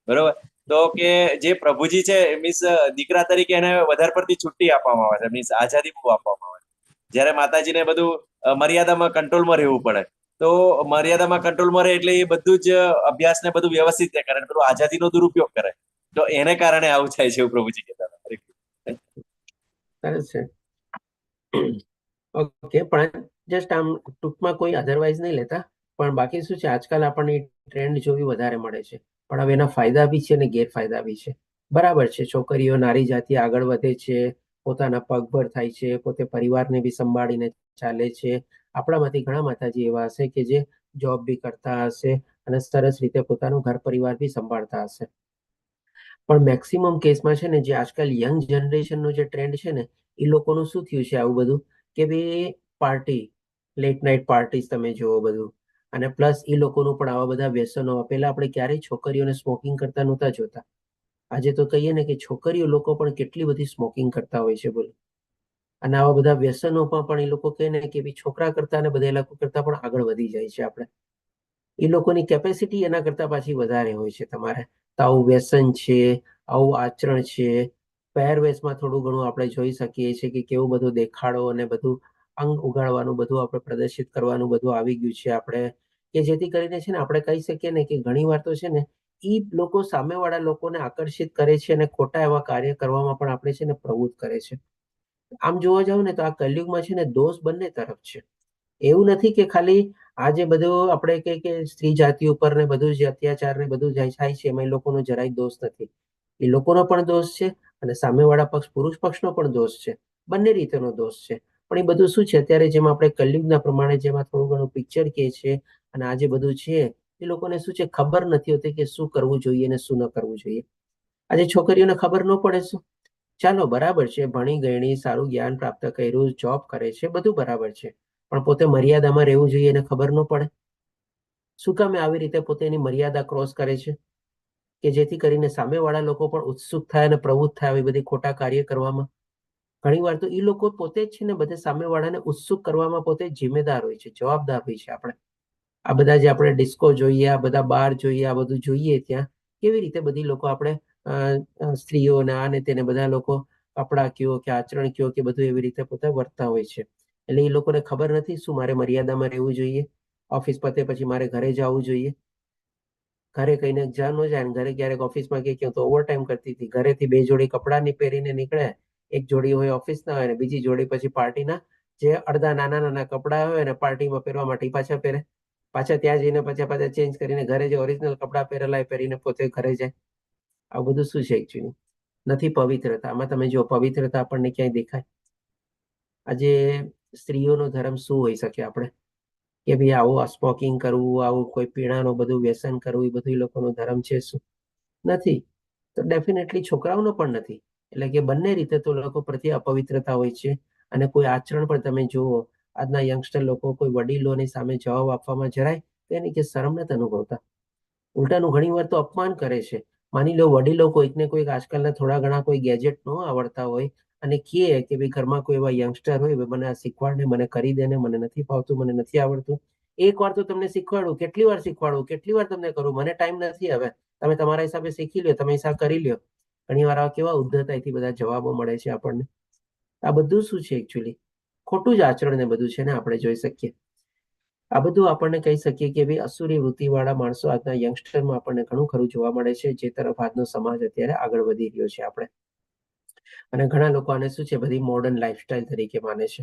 બરોબર? તો કે જે પ્રભુજી છે મીન્સ દીકરા તરીકે એને વધારે પડતી છુટ્ટી આપવામાં આવે છે, મીન્સ આઝાદી બહુ આપવામાં આવે છે. જ્યારે માતાજીને બધું મર્યાદામાં કંટ્રોલમાં રહેવું પડે. તો મર્યાદામાં કંટ્રોલમાં રહે એટલે એ બધું જ અભ્યાસ ને બધું વ્યવસ્થિત કરે, બધું આઝાદીનો દુરુપયોગ કરે. તો એને કારણે આવું થાય છે એવું પ્રભુજી કહેતા હતા. સરસ છે. ઓકે, પણ જસ્ટ આમ ટૂંકમાં કોઈ અધરવાઇઝ નહીં લેતા, પણ બાકી શું છે, આજકાલ આપણને ટ્રેન્ડ જોવી વધારે મળે છે. પણ હવે એના ફાયદા બી છે અને ગેરફાયદા બી છે. બરાબર છે, છોકરીઓ નારી જાતિ આગળ વધે છે, પોતાના પગભર થાય છે, પોતે પરિવારને બી સંભાળીને ચાલે છે. આપણામાંથી ઘણા માતાજી એવા હશે કે જે જોબ બી કરતા હશે અને સરસ રીતે પોતાનું ઘર પરિવાર બી સંભાળતા હશે. પણ મેક્સિમમ કેસમાં છે ને જે આજકાલ યંગ જનરેશનનો જે ટ્રેન્ડ છે ને એ લોકોનું શું થયું છે આવું બધું કે ભાઈ પાર્ટી, લેટ નાઇટ પાર્ટીઝ તમે જુઓ બધું, અને પ્લસ એ લોકોનું પણ આવા બધા વ્યસનો. પેલા આપણે ક્યારેય છોકરીઓને સ્મોકિંગ કરતા નહોતા જોતા. આજે તો કહીએ ને કે છોકરીઓ લોકો પણ કેટલી બધી સ્મોકિંગ કરતા હોય છે બોલો. અને આવા બધા વ્યસનોમાં પણ એ લોકો કહે ને કે ભાઈ છોકરા કરતા ને બધા એ લોકો કરતા પણ આગળ વધી જાય છે આપણે. એ લોકોની કેપેસિટી એના કરતા પાછી વધારે હોય છે તમારે. તો આવું વ્યસન છે, આવું આચરણ છે, પહેરવેશમાં થોડું ઘણું આપણે જોઈ શકીએ છીએ કે કેવું બધું દેખાડો અને બધું અંગ ઉગાડવાનું બધું આપણે પ્રદર્શિત કરવાનું બધું આવી ગયું છે આપણે, કે જેથી કરીને છે ને આપણે કહી શકીએ ને કે ઘણી વાર તો છે ને એ લોકો સામેવાળા લોકોને આકર્ષિત કરે છે અને ખોટા એવા કાર્ય કરવામાં પણ આપણે છે ને પ્રવૃત્ત કરે છે. આમ જોવા જાવ ને તો આ કલયુગમાં છે ને દોષ બંને તરફ છે. એવું નથી કે ખાલી આ જે બધું આપણે કહે કે સ્ત્રી જાતિ ઉપર ને બધું જે અત્યાચાર ને બધું થાય છે એમાં એ લોકોનો જરાય દોષ નથી. એ લોકોનો પણ દોષ છે અને સામેવાળા પક્ષ પુરુષ પક્ષનો પણ દોષ છે. બંને રીતેનો દોષ છે. પણ એ બધું શું છે અત્યારે જેમ આપણે કલયુગના પ્રમાણે જેમાં થોડું ઘણું પિક્ચર કે છે અને આ જે બધું છે એ લોકોને શું છે ખબર નથી હોતી કે શું કરવું જોઈએ ને શું ન કરવું જોઈએ. આજે છોકરીઓને ખબર ન પડે શું? ચાલો બરાબર છે, ભણી ગણી, સારું જ્ઞાન પ્રાપ્ત કર્યું, જોબ કરે છે, બધું બરાબર છે, પણ પોતે મર્યાદામાં રહેવું જોઈએ એને ખબર ન પડે. શું કામે આવી રીતે પોતે એની મર્યાદા ક્રોસ કરે છે? કે જેથી કરીને સામેવાળા લોકો પણ ઉત્સુક થાય અને પ્રવૃત્ત થાય આવી બધી ખોટા કાર્ય કરવામાં. ઘણી વાર તો એ લોકો પોતે જ છે ને બધે સામેવાળાને ઉત્સુક કરવામાં પોતે જિમ્મેદાર હોય છે, જવાબદાર હોય છે. આપણે આ બધા જે આપણે ડિસ્કો જોઈએ, આ બધા બાર જોઈએ, આ બધું જોઈએ ત્યાં કેવી રીતે બધી લોકો આપણે સ્ત્રીઓને આને તેને બધા લોકો કપડા કયો કે આચરણ કયો કે બધું એવી રીતે પોતે વર્તતા હોય છે. એટલે એ લોકોને ખબર નથી શું મારે મર્યાદામાં રહેવું જોઈએ, ઓફિસ પતે પછી મારે ઘરે જવું જોઈએ. ઘરે કહીને ન જાય ને ઘરે ક્યારેક ઓફિસમાં કે તો ઓવરટાઈમ કરતી હતી, ઘરેથી 2 જોડી કપડાની પહેરીને નીકળે, એક જોડી હોય ઓફિસના હોય અને બીજી જોડી પછી પાર્ટીના જે અડધા નાના નાના કપડા હોય અને પાર્ટીમાં પહેરવા માટે પાછા પહેરે, પાછા ત્યાં જઈને પાછા ચેન્જ કરીને ઘરે જે ઓરિજિનલ કપડા પહેરેલા પહેરીને પોતે ઘરે જાય. આ બધું શું છે એકચ્યુઅલી? નથી પવિત્રતા. આમાં તમે જો પવિત્રતા આપણને ક્યાંય દેખાય? આજે સ્ત્રીઓનો ધર્મ શું હોઈ શકે આપણે કે ભાઈ આવું સ્મોકિંગ કરવું, આવું કોઈ પીણાનું બધું વ્યસન કરવું, એ બધું એ લોકોનો ધર્મ છે શું? નથી. તો ડેફિનેટલી છોકરાઓનો પણ નથી. એટલે કે બંને રીતે તો લોકો પ્રત્યે અપવિત્રતા હોય છે. અને કોઈ આચરણ પણ તમે જુઓ, આજના યંગસ્ટર લોકો કોઈ વડીલોની સામે જવાબ આપવામાં જરાય તેની કે શરમ નથી અનુભવતા. ઉલટાનું ઘણી વાર તો અપમાન કરે છે. માની લો વડીલો કોઈકને કોઈક આજકાલના થોડા ઘણા કોઈ ગેજેટ ન આવડતા હોય અને કહે કે ભાઈ ઘરમાં કોઈ એવા યંગસ્ટર હોય, મને આ શીખવાડને, મને કરી દે ને, મને નથી ફાવતું, મને નથી આવડતું. એક વાર તો તમને શીખવાડું, કેટલી વાર શીખવાડું, કેટલી વાર તમને કરું, મને ટાઈમ નથી હવે, તમે તમારા હિસાબે શીખી લો, તમે હિસાબ કરી લ્યો. ઘણી વાર આવા કેવા ઉદ્ધતાઈથી બધા જવાબો મળે છે આપણને. આ બધું શું છે એકચ્યુઅલી? ખોટું જ આચરણ ને બધું છે ને આપણે જોઈ શકીએ. આ બધું આપણને કહી શકીએ કે ભાઈ અસુરી વૃત્તિવાળા માણસો આજના યંગસ્ટરમાં આપણને ઘણું ખરું જોવા મળે છે, જે તરફ આજનો સમાજ અત્યારે આગળ વધી રહ્યો છે આપણે. અને ઘણા લોકો આને શું છે બધી મોડર્ન લાઈફસ્ટાઈલ તરીકે માને છે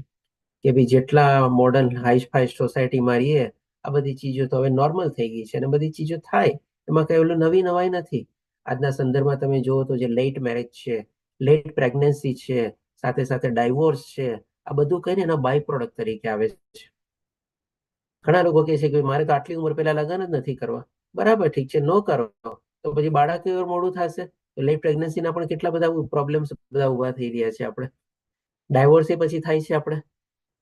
કે ભાઈ જેટલા મોડર્ન હાઈ સોસાયટીમાં રહીએ આ બધી ચીજો તો હવે નોર્મલ થઈ ગઈ છે અને બધી ચીજો થાય એમાં કઈ ઓલું નવી નવાઈ નથી. આજના સંદર્ભમાં તમે જુઓ તો જે લેટ મેરેજ છે, લેટ પ્રેગ્નન્સી છે, સાથે સાથે ડાયવોર્સ છે, આ બધું કહીને એના બાય પ્રોડક્ટ તરીકે આવે છે. ઘણા લોકો કહે છે કે મારે તો આટલી ઉંમર પહેલા લગ્ન જ નથી કરવા. બરાબર, ઠીક છે, ન કરો તો પછી બાળક મોડું થશે. લેટ પ્રેગ્નન્સીના પણ કેટલા બધા પ્રોબ્લેમ્સ બધા ઉભા થઈ રહ્યા છે. આપણે ડાયવોર્સ પછી થાય છે. આપણે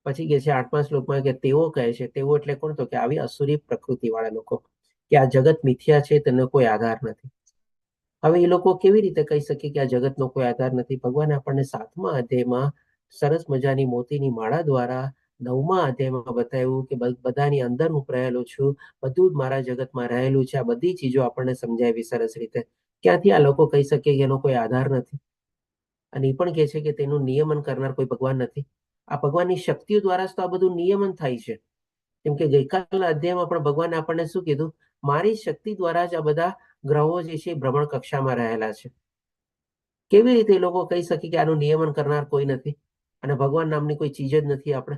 પછી કે છે 8મા શ્લોકમાં કે તેઓ કહે છે, તેઓ એટલે કોણ? તો કે આવી અસુરી પ્રકૃતિ વાળા લોકો, કે આ જગત મિથ્યા છે, તેનો કોઈ આધાર નથી. હવે એ લોકો કેવી રીતે કહી શકે કે આ જગતનો કોઈ આધાર નથી? ભગવાન આપણને 7મા અધ્યાયમાં સરસ મજાની મોતીની માળા દ્વારા 9મા અધ્યાયમાં બતાવ્યું કે બધાની અંદર હું રહેલો છું, બધું જ મારા જગતમાં રહેલું છે. આ બધી ચીજો આપણને સમજાવી સરસ રીતે. ક્યાંથી આ લોકો કહી શકે કે એનો કોઈ આધાર નથી? અને એ પણ કહે છે કે તેનું નિયમન કરનાર કોઈ ભગવાન નથી. આ ભગવાનની શક્તિઓ દ્વારા તો આ બધું નિયમન થાય છે. કેમ કે ગઈકાલના અધ્યાયમાં પણ ભગવાને આપણને શું કીધું? મારી શક્તિ દ્વારા જ આ બધા ગ્રહો જે છે ભ્રમણ કક્ષામાં રહેલા છે. કેવી રીતે એ લોકો કહી શકે કે આનું નિયમન કરનાર કોઈ નથી અને ભગવાન નામની કોઈ ચીજ જ નથી? આપણે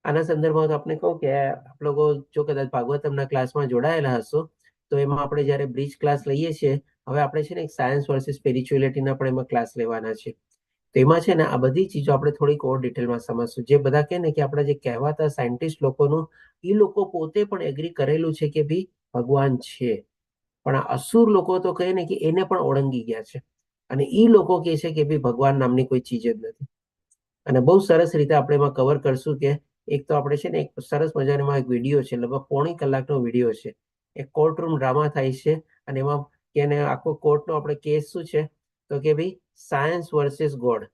આના સંદર્ભમાં તો આપણે કહું કે આપ લોકો જો કદાચ ભાગવતમના ક્લાસમાં જોડાયેલા હશો તો એમાં આપણે જયારે બ્રિજ ક્લાસ લઈએ છીએ, હવે આપણે છે ને એક સાયન્સ વર્સિસ સ્પિરિચ્યુઅલિટીના પણ એમાં ક્લાસ લેવાના છે. તો એમાં છે ને આ બધી ચીજો આપણે થોડીક ઓર ડિટેલમાં સમજશું. જે બધા કહે ને કે આપણા જે કહેવાતા સાયન્ટિસ્ટ લોકોનું, એ લોકો પોતે પણ એગ્રી કરેલું છે કે ભાઈ ભગવાન છે. પણ આ અસુર લોકો તો કહે ને કે એને પણ ઓળંગી ગયા છે, અને એ લોકો કહે છે કે ભાઈ ભગવાન નામની કોઈ ચીજ જ નથી. અને બહુ સરસ રીતે આપણે એમાં કવર કરશું કે એક તો આપણે છે ને એક સરસ મજાનો એક વિડીયો છે, લગભગ પોણી કલાકનો વિડીયો છે. એક કોર્ટરૂમ ડ્રામા થાય છે, અને એમાં કે એને આખો કોર્ટનો આપણે કેસ શું છે તો કે ભાઈ સાયન્સ વર્સિસ ગોડ,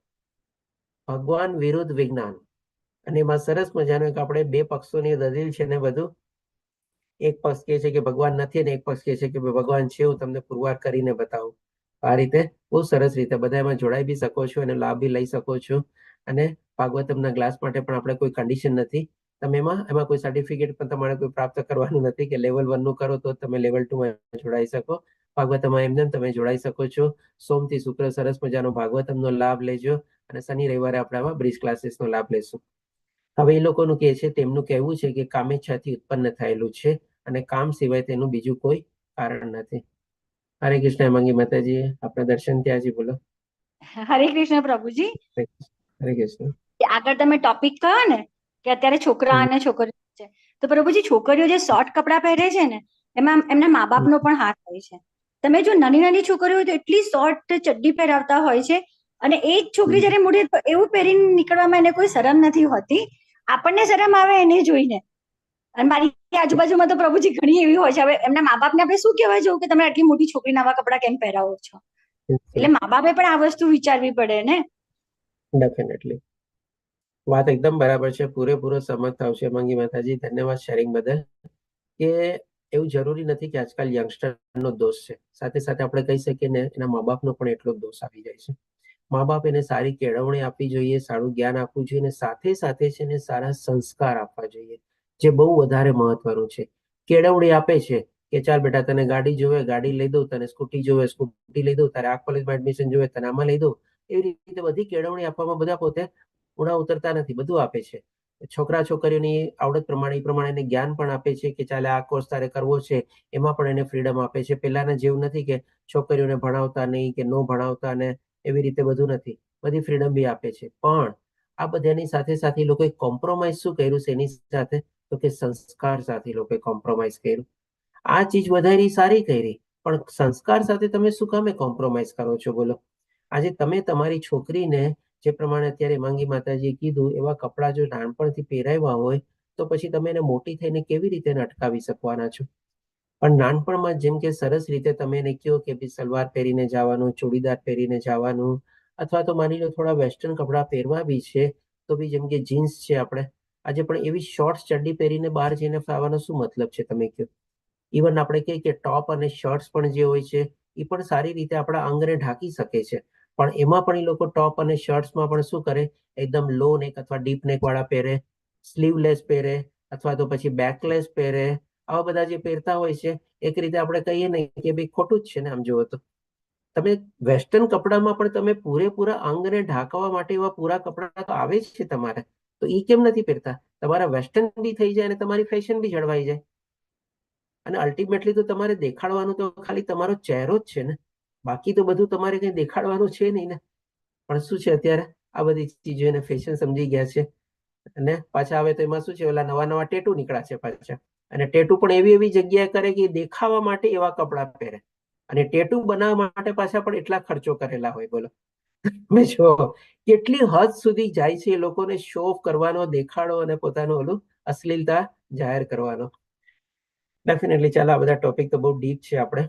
ભગવાન વિરુદ્ધ વિજ્ઞાન. અને એમાં સરસ મજાનો એક આપણે બે પક્ષોની દલીલ છે ને બધું. એક પક્ષ કહે છે કે ભગવાન નથી અને એક પક્ષ કહે છે કે ભગવાન છે, હું તમને પુરવાર કરીને બતાવું. આ રીતે બહુ સરસ રીતે બધા એમાં જોડાઈ બી શકો છો અને લાભ બી લઈ શકો છો. અને ભાગવતમના ક્લાસ માટે પણ આપણે કોઈ કન્ડિશન નથી. તમે એમાં કોઈ સર્ટિફિકેટ પણ તમારે કોઈ પ્રાપ્ત કરવાનું નથી કે લેવલ 1 નું કરો તો તમે લેવલ 2 માં જોડાઈ શકો. ભાગવતમાં એમને તમે જોડાઈ શકો છો. સોમથી શુક્ર સરસ મજાનો ભાગવતમનો લાભ લેજો, અને શનિ રવિવારે આપણે આમાં બ્રિજ ક્લાસીસનો લાભ લેશું. હવે એ લોકોનું કહે છે, તેમનું કહેવું છે કે કામેચ્છાથી ઉત્પન્ન થયેલું છે અને કામ સિવાય તેનું બીજું કોઈ કારણ નથી. હરે કૃષ્ણ હેમાંગી માતાજી, આપણા દર્શન ત્યાંજી, બોલો. હરે કૃષ્ણ પ્રભુજી. હરે કૃષ્ણ. આગળ તમે ટોપિક કહો ને કે અત્યારે છોકરા અને છોકરીઓ છે, તો પ્રભુજી છોકરીઓ જે શોર્ટ કપડાં પહેરે છે ને એમાં એમના મા બાપનો પણ હાથ હોય છે. તમે જો નાની નાની છોકરીઓ હોય તો એટલી શોર્ટ ચડ્ડી પહેરાવતા હોય છે, અને એ જ છોકરી જયારે મોટી તો એવું પહેરીને નીકળવામાં એને કોઈ શરમ નથી હોતી. આપણને શરમ આવે એને જોઈને. અને મારી આજુબાજુમાં તો પ્રભુજી ઘણી એવી હોય છે. હવે એમના મા બાપને આપણે શું કહેવા જવું કે તમે આટલી મોટી છોકરી નવા કપડાં કેમ પહેરાવો છો? એટલે મા બાપે પણ આ વસ્તુ વિચારવી પડે ને. ડેફિનેટલી વાત એકદમ બરાબર છે, પૂરેપૂરો સમજ થાવ છે હેમાંગી માતાજી. ધન્યવાદ શેરિંગ બદલ. કે એવું જરૂરી નથી કે આજકાલ યંગસ્ટરનો દોષ છે, સાથે સાથે આપણે કહી શકીએ ને એના મા બાપનો પણ એટલો જ દોષ આવી જાય છે. મા બાપ એને સારી કેળવણી આપવી જોઈએ, સારું જ્ઞાન આપવું જોઈએ, અને સાથે સાથે છે ને સારા સંસ્કાર આપવા જોઈએ, જે બહુ વધારે મહત્વનું છે. કેળવણી આપે છે કે ચાલ બેટા તને ગાડી જોવે ગાડી લઈ દઉં, તને સ્કૂટી જોવે સ્કૂટી લઈ દઉં, તારે આ કોલેજમાં એડમિશન જોવે તને આમાં લઈ દઉં. એવી રીતે બધી કેળવણી આપવામાં બધા પોતે ઊંડા ઉતરતા નથી, બધું આપે છે. છોકરા છોકરીઓની આવડત પ્રમાણે એ પ્રમાણે એને જ્ઞાન પણ આપે છે કે ચાલે આ કોર્સ તારે કરવો છે, એમાં પણ એને ફ્રીડમ આપે છે. પહેલાના જેવું નથી કે છોકરીઓને ભણાવતા નહીં કે નો ભણાવતા, ને એવી રીતે બધું નથી, બધી ફ્રીડમ બી આપે છે. પણ આ બધાની સાથે સાથે લોકોએ કોમ્પ્રોમાઇઝ શું કર્યું છે એની સાથે, તો કે સંસ્કાર સાથે લોકોએ કોમ્પ્રોમાઇઝ કર્યું. આ ચીજ વધારી સારી કરી, પણ સંસ્કાર સાથે તમે શું કામે કોમ્પ્રોમાઇઝ કરો છો બોલો? આજે તમે તમારી છોકરીને જે પ્રમાણે અત્યારે હેમાંગી માતાજીએ કીધું એવા કપડાં જો નાનપણથી પહેરાવ્યા હોય તો પછી તમે એને મોટી થઈને કેવી રીતે એને અટકાવી શકવાના છો? પણ નાનપણમાં જેમ કે સરસ રીતે તમે એને કહો કે ભાઈ સલવાર પહેરીને જવાનું, ચોડીદાર પહેરીને જવાનું, અથવા તો માની લો થોડા વેસ્ટર્ન કપડાં પહેરવા બી છે તો બી જેમ કે જીન્સ છે, આપણે આજે પણ એવી શોર્ટ્સ ચડ્ડી પહેરીને બહાર જઈને ફરવાનો શું મતલબ છે તમે કહો? ઇવન આપણે કહીએ કે ટોપ અને શર્ટ્સ પણ જે હોય છે એ પણ સારી રીતે આપણા અંગને ઢાંકી શકે છે, પણ એમાં પણ એ લોકો ટોપ અને શર્ટ્સમાં પણ શું કરે, એકદમ લો નેક અથવા ડીપ નેક વાળા પહેરે, સ્લીવલેસ પહેરે, અથવા તો પછી બેકલેસ પહેરે. આવા બધા જે પહેરતા હોય છે એક રીતે આપણે કહીએ ને કે ભાઈ ખોટું જ છે ને આમ જુઓ તો. તમે વેસ્ટર્ન કપડામાં પણ તમે પૂરેપૂરા અંગને ઢાંકવા માટે એવા પૂરા કપડા તો આવે જ છે તમારે, તો એ કેમ નથી પહેરતા? તમારા વેસ્ટર્ન બી થઈ જાય અને તમારી ફેશન બી જળવાઈ જાય. અને અલ્ટિમેટલી તો તમારે દેખાડવાનું તો ખાલી તમારો ચહેરો જ છે ને, બાકી તો બધું તમારે કઈ દેખાડવાનું છે નહીં ને. પણ શું છે અત્યારે આ બધી ચીજો એને ફેશન સમજી ગયા છે, અને પાછા આવે તો એમાં શું છે, ઓલા નવા નવા ટેટુ નીકળ્યા છે પાછા, અને ટેટુ પણ એવી એવી જગ્યાએ કરે કે દેખાવા માટે એવા કપડાં પહેરે, અને ટેટુ બનાવવા માટે પાછા પણ એટલા ખર્ચો કરેલા હોય બોલો. તમે જો કેટલી હદ સુધી જાય છે એ લોકોને શો ઓફ કરવાનો, દેખાડો અને પોતાનું ઓલું અશ્લીલતા જાહેર કરવાનો. ડેફિનેટલી ચાલો, આ બધા ટોપિક તો બહુ ડીપ છે આપણે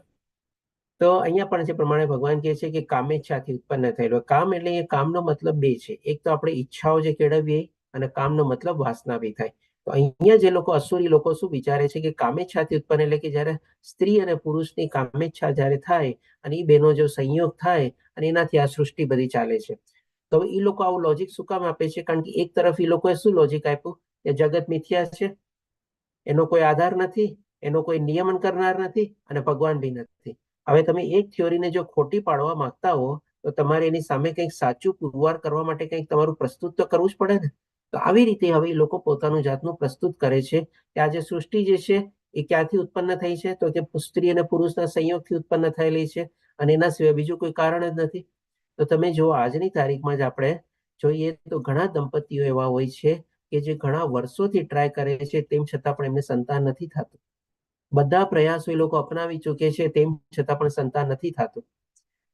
તો. અહીંયા પણ જે પ્રમાણે ભગવાન કહે છે કે કામેચ્છાથી ઉત્પન્ન થયેલો. કામ એટલે એ કામનો મતલબ બે છે, એક તો આપણે ઈચ્છાઓ જે કેળવીએ, અને કામનો મતલબ વાસના બી થાય. તો અહીંયા જે લોકો અસુરી લોકો શું વિચારે છે કે કામેચ્છાથી ઉત્પન્ન એટલે કે જયારે સ્ત્રી અને પુરુષની કામેચ્છા જયારે થાય અને એ બેનો જો સંયોગ થાય અને એનાથી આ સૃષ્ટિ બધી ચાલે છે. તો એ લોકો આવું લોજિક શું કામ આપે છે? કારણ કે એક તરફ એ લોકોએ શું લોજિક આપ્યું કે જગત મિથ્યા છે, એનો કોઈ આધાર નથી, એનો કોઈ નિયમન કરનાર નથી, અને ભગવાન બી નથી. હવે તમે એક થિયોરીને જો ખોટી પાડવા માંગતા હો તો તમારે એની સામે કંઈક સાચું પુરવાર કરવા માટે કંઈક તમારું પ્રસ્તુત તો કરવું જ પડે ને. તો આવી રીતે હવે એ લોકો પોતાનું જાતનું પ્રસ્તુત કરે છે કે આ જે સૃષ્ટિ જે છે એ ક્યાંથી ઉત્પન્ન થઈ છે, તો કે સ્ત્રી અને પુરુષના સંયોગથી ઉત્પન્ન થયેલી છે, અને એના સિવાય બીજું કોઈ કારણ જ નથી. તો તમે જો આજની તારીખમાં જ આપણે જોઈએ તો ઘણા દંપતીઓ એવા હોય છે કે જે ઘણા વર્ષોથી ટ્રાય કરે છે, તેમ છતાં પણ એમને સંતાન નથી થતું. બધા પ્રયાસો એ લોકો અપનાવી ચૂકે છે, તેમ છતાં પણ સંતાન નથી થતું.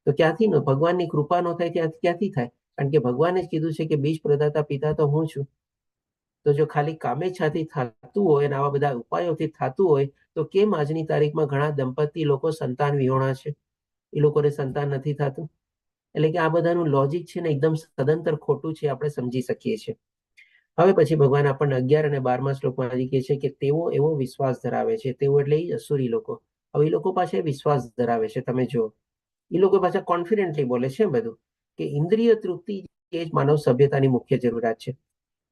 તો ક્યાંથી ભગવાનની કૃપા ન થાય ક્યાંથી થાય? કારણ કે ભગવાને જ કીધું છે કે બીજ પ્રદાતા પિતા તો હું છું. તો જો ખાલી કામેચ્છાથી થતું હોય અને આવા બધા ઉપાયોથી થતું હોય તો કેમ આજની તારીખમાં ઘણા દંપતી લોકો સંતાન વિહોણા છે, એ લોકોને સંતાન નથી થતું? એટલે કે આ બધાનું લોજિક છે ને એકદમ સદંતર ખોટું છે, આપણે સમજી શકીએ છીએ. હવે પછી ભગવાન આપણને 11 અને 12મા શ્લોકમાં કહે છે કે તેઓ એવો વિશ્વાસ ધરાવે છે, તેઓ એટલે અસુરી લોકો. હવે એ લોકો પાસે વિશ્વાસ ધરાવે છે, તમે જુઓ એ લોકો પાછા કોન્ફિડન્ટલી બોલે છે બધું કે ઇન્દ્રિય તૃપ્તિ એ જ માનવ સભ્યતાની મુખ્ય જરૂરિયાત છે.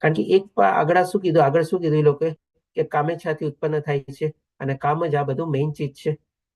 કારણ કે આગળ શું કીધું એ લોકો કે કામેચ્છાથી ઉત્પન્ન થાય છે અને કામ જ આ બધું મેઇન ચીજ છે.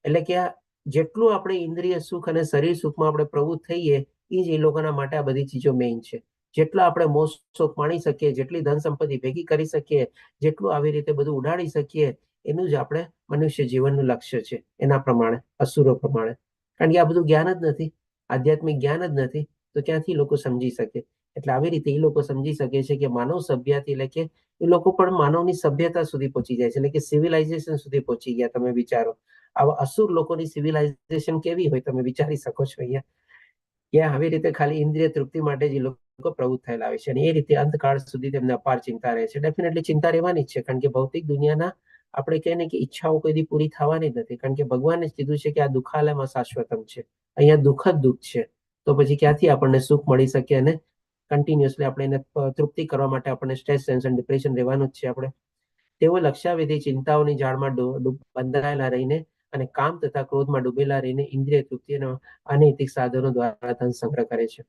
એટલે કે જેટલું આપણે ઇન્દ્રિય સુખ અને શરીર સુખમાં આપણે પ્રવૃત્ત થઈએ એ જ એ લોકોના માટે આ બધી ચીજો મેઇન છે. જેટલા આપણે મોજ શોખ માણી શકીએ, જેટલી ધન સંપત્તિ ભેગી કરી શકીએ, જેટલું આવી રીતે બધું ઉડાડી શકીએ, એનું જ આપણે મનુષ્ય જીવનનું લક્ષ્ય છે. એના પ્રમાણે અસુરો પ્રમાણે, કારણ કે આ બધું જ્ઞાન જ નથી, આધ્યાત્મિક જ્ઞાન જ નથી, તો ક્યાંથી લોકો સમજી શકે? એટલે આવી રીતે એ લોકો સમજી શકે છે કે માનવ સભ્યતા એટલે કે એ લોકો પણ માનવની સભ્યતા સુધી પહોંચી જાય છે, એટલે કે સિવિલાઇઝેશન સુધી પહોંચી ગયા. તમે વિચારો આવા અસુર લોકોની સિવિલાઇઝેશન કેવી હોય, તમે વિચારી શકો છો. અહીંયા આવી રીતે ખાલી ઇન્દ્રિય તૃપ્તિ માટે જ એ લોકો પ્રવૃત્ત થયેલા હોય છે અને એ રીતે અંતકાળ સુધી તેમને અપાર ચિંતા રહે છે. ડેફિનેટલી ચિંતા રહેવાની જ છે, કારણ કે ભૌતિક દુનિયાના આપણે કહીએ ને કે ઈચ્છાઓ કોઈ દી પૂરી થવાની જ નથી, કારણ કે ભગવાને જ કીધું છે કે આ દુઃખાલયમાં શાશ્વતમ છે, અહીંયા દુઃખ જ દુઃખ છે. તો પછી ક્યાંથી આપણને સુખ મળી શકે? અને કન્ટિન્યુઅસલી આપણે એને તૃપ્તિ કરવા માટે આપણને સ્ટ્રેસ, ટેન્શન, ડિપ્રેશન રહેવાનું જ છે. આપણે તેઓ લક્ષ્યાવિધિ ચિંતાઓની જાળમાં બંધાયેલા રહીને અને કામ તથા ક્રોધમાં ડૂબેલા રહીને ઇન્દ્રિય તૃપ્તિ અને અનૈતિક સાધનો દ્વારા ધન સંગ્રહ કરે છે.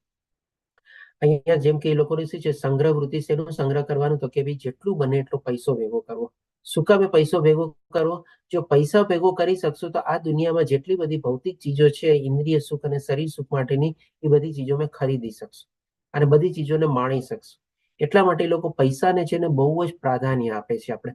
અહીંયા જેમ કે એ લોકોની શું છે, સંગ્રહ વૃત્તિ. શેનો સંગ્રહ કરવાનો? તો કે ભાઈ જેટલું બને એટલો પૈસો ભેગો કરવો. શું કામે પૈસો ભેગો કરવો? જો પૈસા ભેગો કરી શકશો તો આ દુનિયામાં જેટલી બધી ભૌતિક ચીજો છે, ઇન્દ્રિય સુખ અને શરીર સુખ માટેની, એ બધી ચીજો મેં ખરીદી શકશો અને બધી ચીજોને માણી શકશો. એટલા માટે લોકો પૈસાને છે ને બહુ જ પ્રાધાન્ય આપે છે આપણે,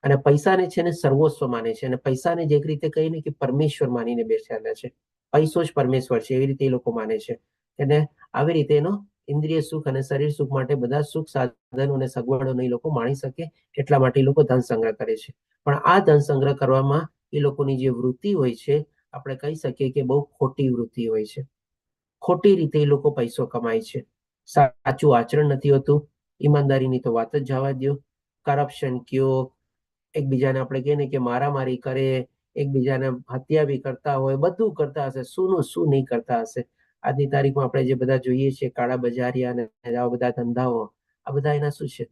અને પૈસાને છે ને સર્વસ્વ માને છે, અને પૈસાને જે એક રીતે કહીને કે પરમેશ્વર માનીને બેસેલા છે. પૈસો જ પરમેશ્વર છે, એવી રીતે એ લોકો માને છે. અને આવી રીતે એનો ઇન્દ્રિય સુખ અને શરીર સુખ માટે બધા સુખ સાધનો અને સગવડો એ લોકો માણી શકે, એટલા માટે એ લોકો ધન સંગ્રહ કરે છે. પણ આ ધન સંગ્રહ કરવામાં એ લોકોની જે વૃત્તિ હોય છે, આપણે કહી શકીએ કે બહુ ખોટી વૃત્તિ હોય છે. ખોટી રીતે એ લોકો પૈસો કમાય છે. સાચું આચરણ નથી હોતું. ઈમાનદારીની તો વાત જ જવા દો. કરપ્શન કયો, એકબીજાને આપણે કહીએ ને કે મારામારી કરે, એકબીજાને હત્યા બી કરતા હોય, બધું કરતા હશે, શું નહીં કરતા હશે. આજની તારીખમાં આપણે જે બધા જોઈએ છીએ કાળા બજારિયા અને આવા બધા ધંધાઓ, આ બધા એના શું છે?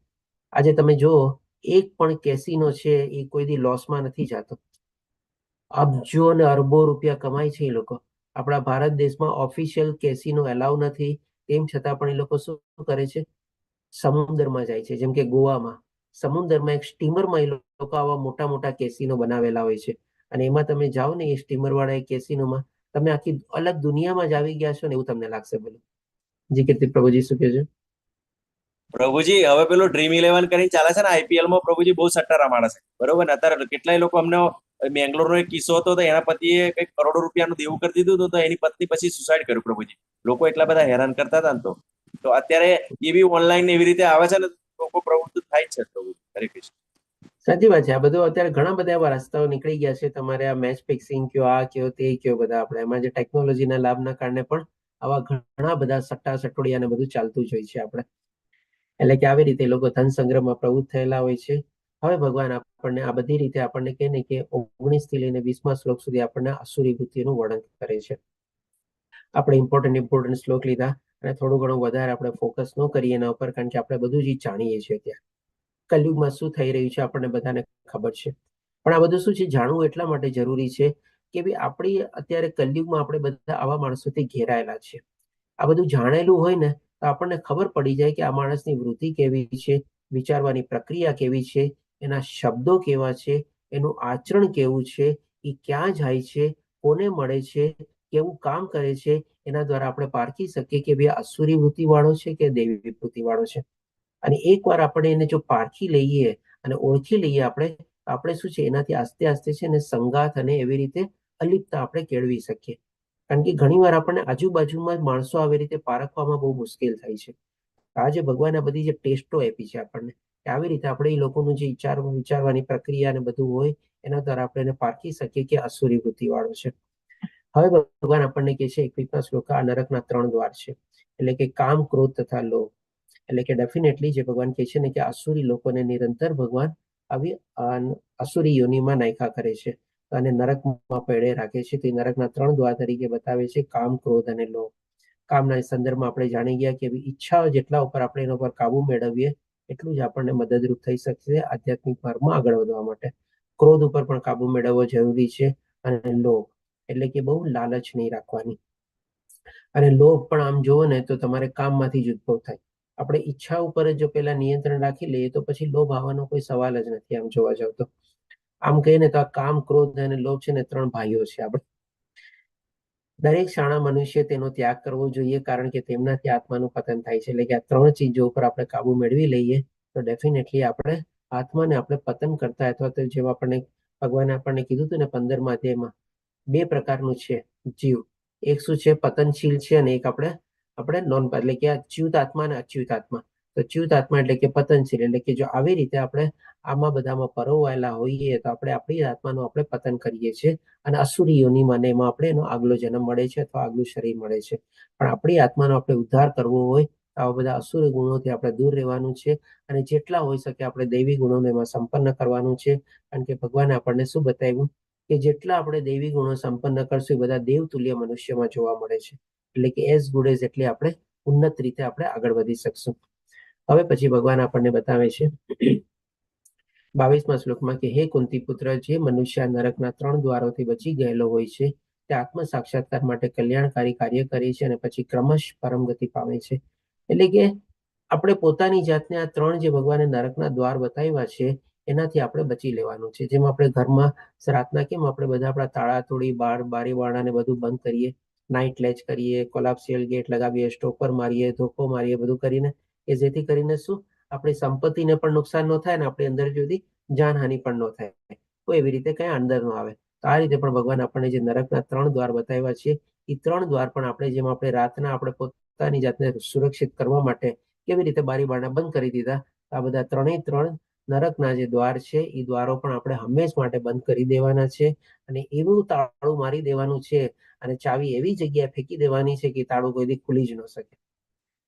આજે તમે જુઓ, એક પણ કેસીનો છે એ કોઈ દી લોસમાં નથી જતો. અબજો અને અરબો રૂપિયા કમાય છે એ લોકો. આપણા ભારત દેશમાં ઓફિશિયલ કેસીનો એલાઉ નથી, તેમ છતાં પણ એ લોકો શું કરે છે? સમુદ્રમાં જાય છે. જેમ કે ગોવામાં સમુદ્રમાં એક સ્ટીમરમાં એ લોકો આવા મોટા મોટા કેસીનો બનાવેલા હોય છે, અને એમાં તમે જાઓ ને એ સ્ટીમર વાળા એ કેસીનોમાં, તમે આખી અલગ દુનિયામાં જ આવી ગયા છો ને એવું તમને લાગશે. બોલો જી કીર્તિ પ્રભુજી, શું કહે છે? પ્રભુજી હવે પેલું ડ્રીમ 11 કરીને ચાલે છે ને IPL માં, પ્રભુજી બહુ સટ્ટા રમાડે છે, બરોબર ને? અત્યારે કેટલાય લોકો, અમને બેંગ્લોરનો એક કિસ્સો હતો, તો એના પતિએ કંઈક કરોડો રૂપિયાનું દેવું કરી દીધું હતું, તો એની પત્ની પછી સુસાઇડ કર્યું. પ્રભુજી, લોકો એટલા બધા હેરાન કરતા હતા ને, તો અત્યારે એ બી ઓનલાઈન એવી રીતે આવે છે ને, લોકો પ્રવૃત્ત થાય જ છે. પ્રભુ હરે કૃષ્ણ. સાચી વાત છે. આ બધું અત્યારે ઘણા બધા એવા રસ્તાઓ નીકળી ગયા છે. તમારે આ મેચ ફિક્સિંગ કયો, આ કયો, તે કયો, બધા આપણે એમાં જે ટેકનોલોજીના લાભના કારણે પણ આવા ઘણા બધા સટ્ટા સટોડિયા ને બધું ચાલતું જ હોય છે આપણે. એટલે કે આવી રીતે લોકો ધન સંગ્રહમાં પ્રવૃત્ત થયેલા હોય છે. હવે ભગવાન આપણને આ બધી રીતે આપણને કહે ને કે 19 થી લઈને 20મા શ્લોક સુધી આપણને અસુરી વૃત્તિનું વર્ણન કરે છે. આપણે ઇમ્પોર્ટન્ટ શ્લોક લીધા અને થોડું ઘણું વધારે આપણે ફોકસ ન કરીએ એના ઉપર, કારણ કે આપણે બધું જ જાણીએ છીએ. ત્યાં કલયુગમાં શું થઈ રહ્યું છે આપણને બધાને ખબર છે, પણ આ બધું શું છે જાણવું એટલા માટે જરૂરી છે કે ભાઈ આપણી અત્યારે કલયુગમાં આપણે બધા આવા માણસોથી ઘેરાયેલા છે. આ બધું જાણેલું હોય ને તો આપણને ખબર પડી જાય કે આ માણસની વૃત્તિ કેવી છે, વિચારવાની પ્રક્રિયા કેવી છે, એના શબ્દો કેવા છે, એનું આચરણ કેવું છે, એ ક્યાં જાય છે, કોને મળે છે, કેવું કામ કરે છે. એના દ્વારા આપણે પારખી શકીએ કે ભાઈ અસુરી વૃત્તિ વાળો છે કે દૈવી વૃત્તિ વાળો છે. અને એકવાર આપણે એને જો પારખી લઈએ અને ઓળખી લઈએ આપણે શું છે એનાથી આસ્તે આસ્તે છે ને સંગાથ અને એવી રીતે અલિપ્તતા આપણે કેળવી શકીએ. કારણ કે ઘણી વાર આપણને આજુબાજુમાં માણસો આવી રીતે પારખવામાં બહુ મુશ્કેલ થાય છે. આજે ભગવાન આ બધી જે ટેસ્ટો આપી છે આપણને, આવી રીતે આપણે એ લોકોનું જે વિચારવાની પ્રક્રિયા ને બધું હોય એના દ્વારા આપણે એને પારખી શકીએ કે અસુરી વૃત્તિ વાળો છે. હવે ભગવાન આપણને કહે છે 21મા શ્લોક, આ નરકના 3 દ્વાર છે, એટલે કે કામ, ક્રોધ તથા લોભ. એટલે કે ડેફિનેટલી જે ભગવાન કહે છે ને કે અસુરી લોકોને નિરંતર ભગવાન આવી અસુરી યોનિમાં નાખ્યા કરે છે અને નરકમાં પેડે રાખે છે. તે નરકના 3 દ્વાર તરીકે બતાવે છે, કામ, ક્રોધ અને લોભ. કામના સંદર્ભમાં આપણે જાણી ગયા કે ઈચ્છાઓ જેટલા ઉપર આપણે એના પર કાબુ મેળવીએ એટલું જ આપણને મદદરૂપ થઈ શકશે આધ્યાત્મિક માર્ગમાં આગળ વધવા માટે. ક્રોધ ઉપર પણ કાબુ મેળવવો જરૂરી છે. અને લોભ એટલે કે બહુ લાલચ નહીં રાખવાની. અને લોભ પણ આમ જોવો ને તો તમારે કામમાંથી જ ઉદ્ભવ થાય. આપણે ઈચ્છા ઉપર જ જો પેલા નિયંત્રણ રાખી લઈએ તો પછી લોભ આવવાનો કોઈ સવાલ જ નથી. આમ જોવા જાવ તો આમ કહીએ ને તો આ કામ, ક્રોધ અને લોભ છે ને 3 ભાઈઓ છે. આપણે દરેક શાણા મનુષ્ય તેનો ત્યાગ કરવો જોઈએ, કારણ કે તેમનાથી આત્માનું પતન થાય છે. એટલે કે આ 3 ચીજો ઉપર આપણે કાબુ મેળવી લઈએ તો ડેફિનેટલી આપણે આત્માને આપણે પતન કરતા, અથવા તો જેમ આપણને ભગવાને આપણને કીધું હતું ને 15મા અધ્યાયમાં, 2 પ્રકારનું છે જીવ. એક શું છે, પતનશીલ છે, અને એક આપણે નોન, એટલે કે ચ્યુત આત્મા અને અચ્યુત આત્મા. તો ચ્યુત આત્મા એટલે કે પતનશીલ, એટલે કે જો આવી રીતે આપણે આમાં બધામાં પરોવાયેલા હોઈએ તો આપણે આપણી આત્માનું આપણે પતન કરીએ છીએ અને અસુરી યોનિમાં એમાં આપણે એનો આગલો જન્મ મળે છે અથવા આગલું શરીર મળે છે. પણ આપણી આત્માનો આપણે ઉદ્ધાર કરવો હોય તો આવા બધા અસુરી ગુણોથી આપણે દૂર રહેવાનું છે અને જેટલા હોઈ શકે આપણે દૈવી ગુણોને એમાં સંપન્ન કરવાનું છે. કારણ કે ભગવાને આપણને શું બતાવ્યું કે જેટલા આપણે દૈવી ગુણો સંપન્ન કરશું એ બધા દેવતુલ્ય મનુષ્યમાં જોવા મળે છે. એટલે કે એઝ ગુડ એઝ, એટલે આપણે ઉન્નત રીતે આપણે આગળ વધી શકશું. હવે પછી ભગવાન આપણને બતાવે છે 22મા શ્લોકમાં કે હે કુંતી પુત્ર, જે મનુષ્ય નરકના 3 દ્વારોથી બચી ગયેલો હોય છે તે આત્મ સાક્ષાત્કાર માટે કલ્યાણકારી કાર્ય કરે છે અને પછી ક્રમશ પરમ ગતિ પામે છે. એટલે કે આપણે પોતાની જાતને આ 3 જે ભગવાને નરકના દ્વાર બતાવ્યા છે એનાથી આપણે બચી લેવાનું છે. જેમ આપણે ઘરમાં રાતના કેમ આપણે બધા આપણા તાળા તોડી, બારી બારણાને બધું બંધ કરીએ, નાઇટ લેચ કરીએ, કોલાપ્સિયલ ગેટ લગાવીએ, સ્ટોપર મારીએ, ધોકો મારીએ, બધું કરીને કે જેથી કરીને શું આપણી સંપત્તિને પણ નુકસાન ન થાય અને આપણી અંદર સુધી જાનહાનિ પણ ન થાય, કોઈ એવી રીતે કઈ અંદર ન આવે. તો આ રીતે પણ ભગવાન આપણને જે નરકના 3 દ્વાર બતાવ્યા છે એ 3 દ્વાર પણ આપણે જેમ આપણે રાતના આપણે પોતાની જાતને સુરક્ષિત કરવા માટે કેવી રીતે બારી બારણા બંધ કરી દીધા, આ બધા 3 નરકના જે દ્વાર છે એ દ્વારો પણ આપણે હંમેશ માટે બંધ કરી દેવાના છે અને એવું તાળું મારી દેવાનું છે અને ચાવી એવી જગ્યાએ ફેંકી દેવાની છે કે તાળું કોઈથી ખુલી જ ન શકે.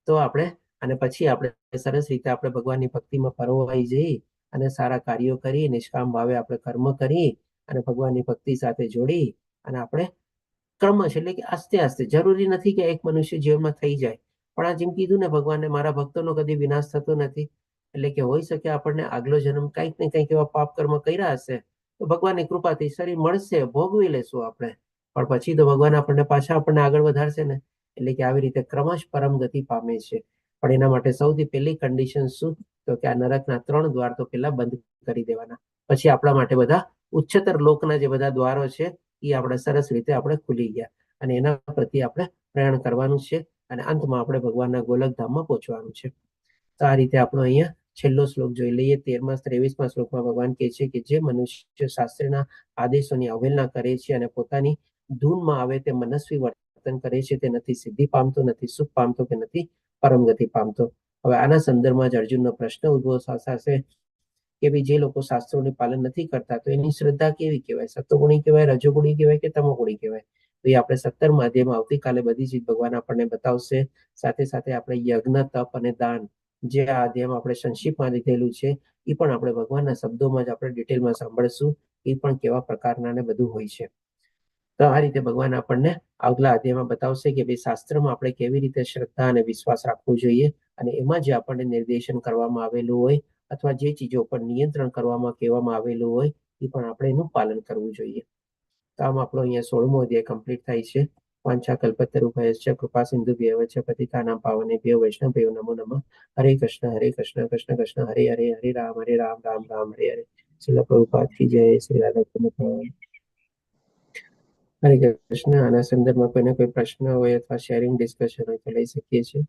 તો આપણે અને પછી આપણે સરસ રીતે આપણે ભગવાનની ભક્તિમાં પરોવાઈ જઈ અને સારા કાર્યો કરી, નિષ્કામ ભાવે આપણે કર્મ કરી અને ભગવાનની ભક્તિ સાથે જોડી અને આપણે ક્રમશ, એટલે કે આસ્તે આસ્તે, જરૂરી નથી કે એક મનુષ્ય જીવનમાં થઈ જાય, પણ આ જેમ કીધું ને ભગવાને, મારા ભક્તોનો કદી વિનાશ થતો નથી. એટલે કે હોઈ શકે આપણને આગલો જન્મ કંઈક ને કંઈક એવા પાપ કર્મ કર્યા હશે તો ભગવાનની કૃપાથી શરીર મળશે, ભોગવી લેશું આપણે, પણ પછી તો ભગવાન આપણને પાછા આપણને આગળ વધારશે ને. એટલે કે આવી રીતે ક્રમશ પરમ ગતિ પામે છે. પણ એના માટે સૌથી પહેલી કન્ડિશન શું, તો કે આ નરકના 3 દ્વાર તો પેલા બંધ કરી દેવાના. પછી આપણા માટે બધા ઉચ્ચતર લોકના જે બધા દ્વારો છે એ આપણે સરસ રીતે આપણે ખુલી ગયા અને એના પ્રત્યે આપણે પ્રયાણ કરવાનું છે અને અંતમાં આપણે ભગવાનના ગોલકધામમાં પહોંચવાનું છે. તો આ રીતે આપણો અહીંયા છેલ્લો શ્લોક જોઈ લઈએ. 13મા શ્લોકમાં ભગવાન કહે છે કે જે મનુષ્ય શાસ્ત્રના આદેશોની અવહેલના કરે છે અને પોતાની ધૂનમાં આવે તે મનસ્વી વર્તન કરે છે તે નથી સિદ્ધિ પામતો, નથી સુખ પામતો કે નથી પરમ ગતિ પામતો. હવે આના સંદર્ભમાં જ અર્જુનનો પ્રશ્ન ઉદ્ભવ થશે કે ભાઈ જે લોકો શાસ્ત્રોનું પાલન નથી કરતા તો એની શ્રદ્ધા કેવી કહેવાય, સત્વગુણી કહેવાય, રજોગુણી કહેવાય કે તમોગુણી કહેવાય. તો એ આપણે 17મા અધ્યાયમાં આવતીકાલે બધી ચીજ ભગવાન આપણને બતાવશે. સાથે સાથે આપણે યજ્ઞ, તપ અને દાન જે આ અધ્યાયમાં આપણે સંક્ષિપ્તમાં લીધેલું છે એ પણ આપણે ભગવાનના શબ્દોમાં જ આપણે ડિટેલમાં સાંભળશું, એ પણ કેવા પ્રકારના ને બધું હોય છે. તો આ રીતે ભગવાન આપણને આગલા અધ્યાયમાં બતાવશે કે ભાઈ શાસ્ત્રમાં આપણે કેવી રીતે શ્રદ્ધા અને વિશ્વાસ રાખવું જોઈએ અને એમાં જે આપણને નિર્દેશન કરવામાં આવેલું હોય અથવા જે ચીજો પર નિયંત્રણ કરવામાં કહેવામાં આવેલું હોય એ પણ આપણે એનું પાલન કરવું જોઈએ. તો આમ આપણો અહીંયા 16મો અધ્યાય કમ્પ્લીટ થાય છે. વાંછા કલ્પતરુભ્યશ્ચ કૃપા સિંધુભ્યેવ ચ પતિતાનાં પાવનેભ્યો વૈષ્ણવેભ્યો નમો નમઃ. હરે કૃષ્ણ કૃષ્ણ કૃષ્ણ હરે હરે, હરે રામ રામ રામ હરે હરે. શ્રીલ પ્રભુપાદ કી જય. શ્રી રાધા. હરે કૃષ્ણ. આના સંદર્ભમાં કોઈને કોઈ પ્રશ્ન હોય અથવા શેરિંગ ડિસ્કશન હોય તો લઈ શકીએ છીએ.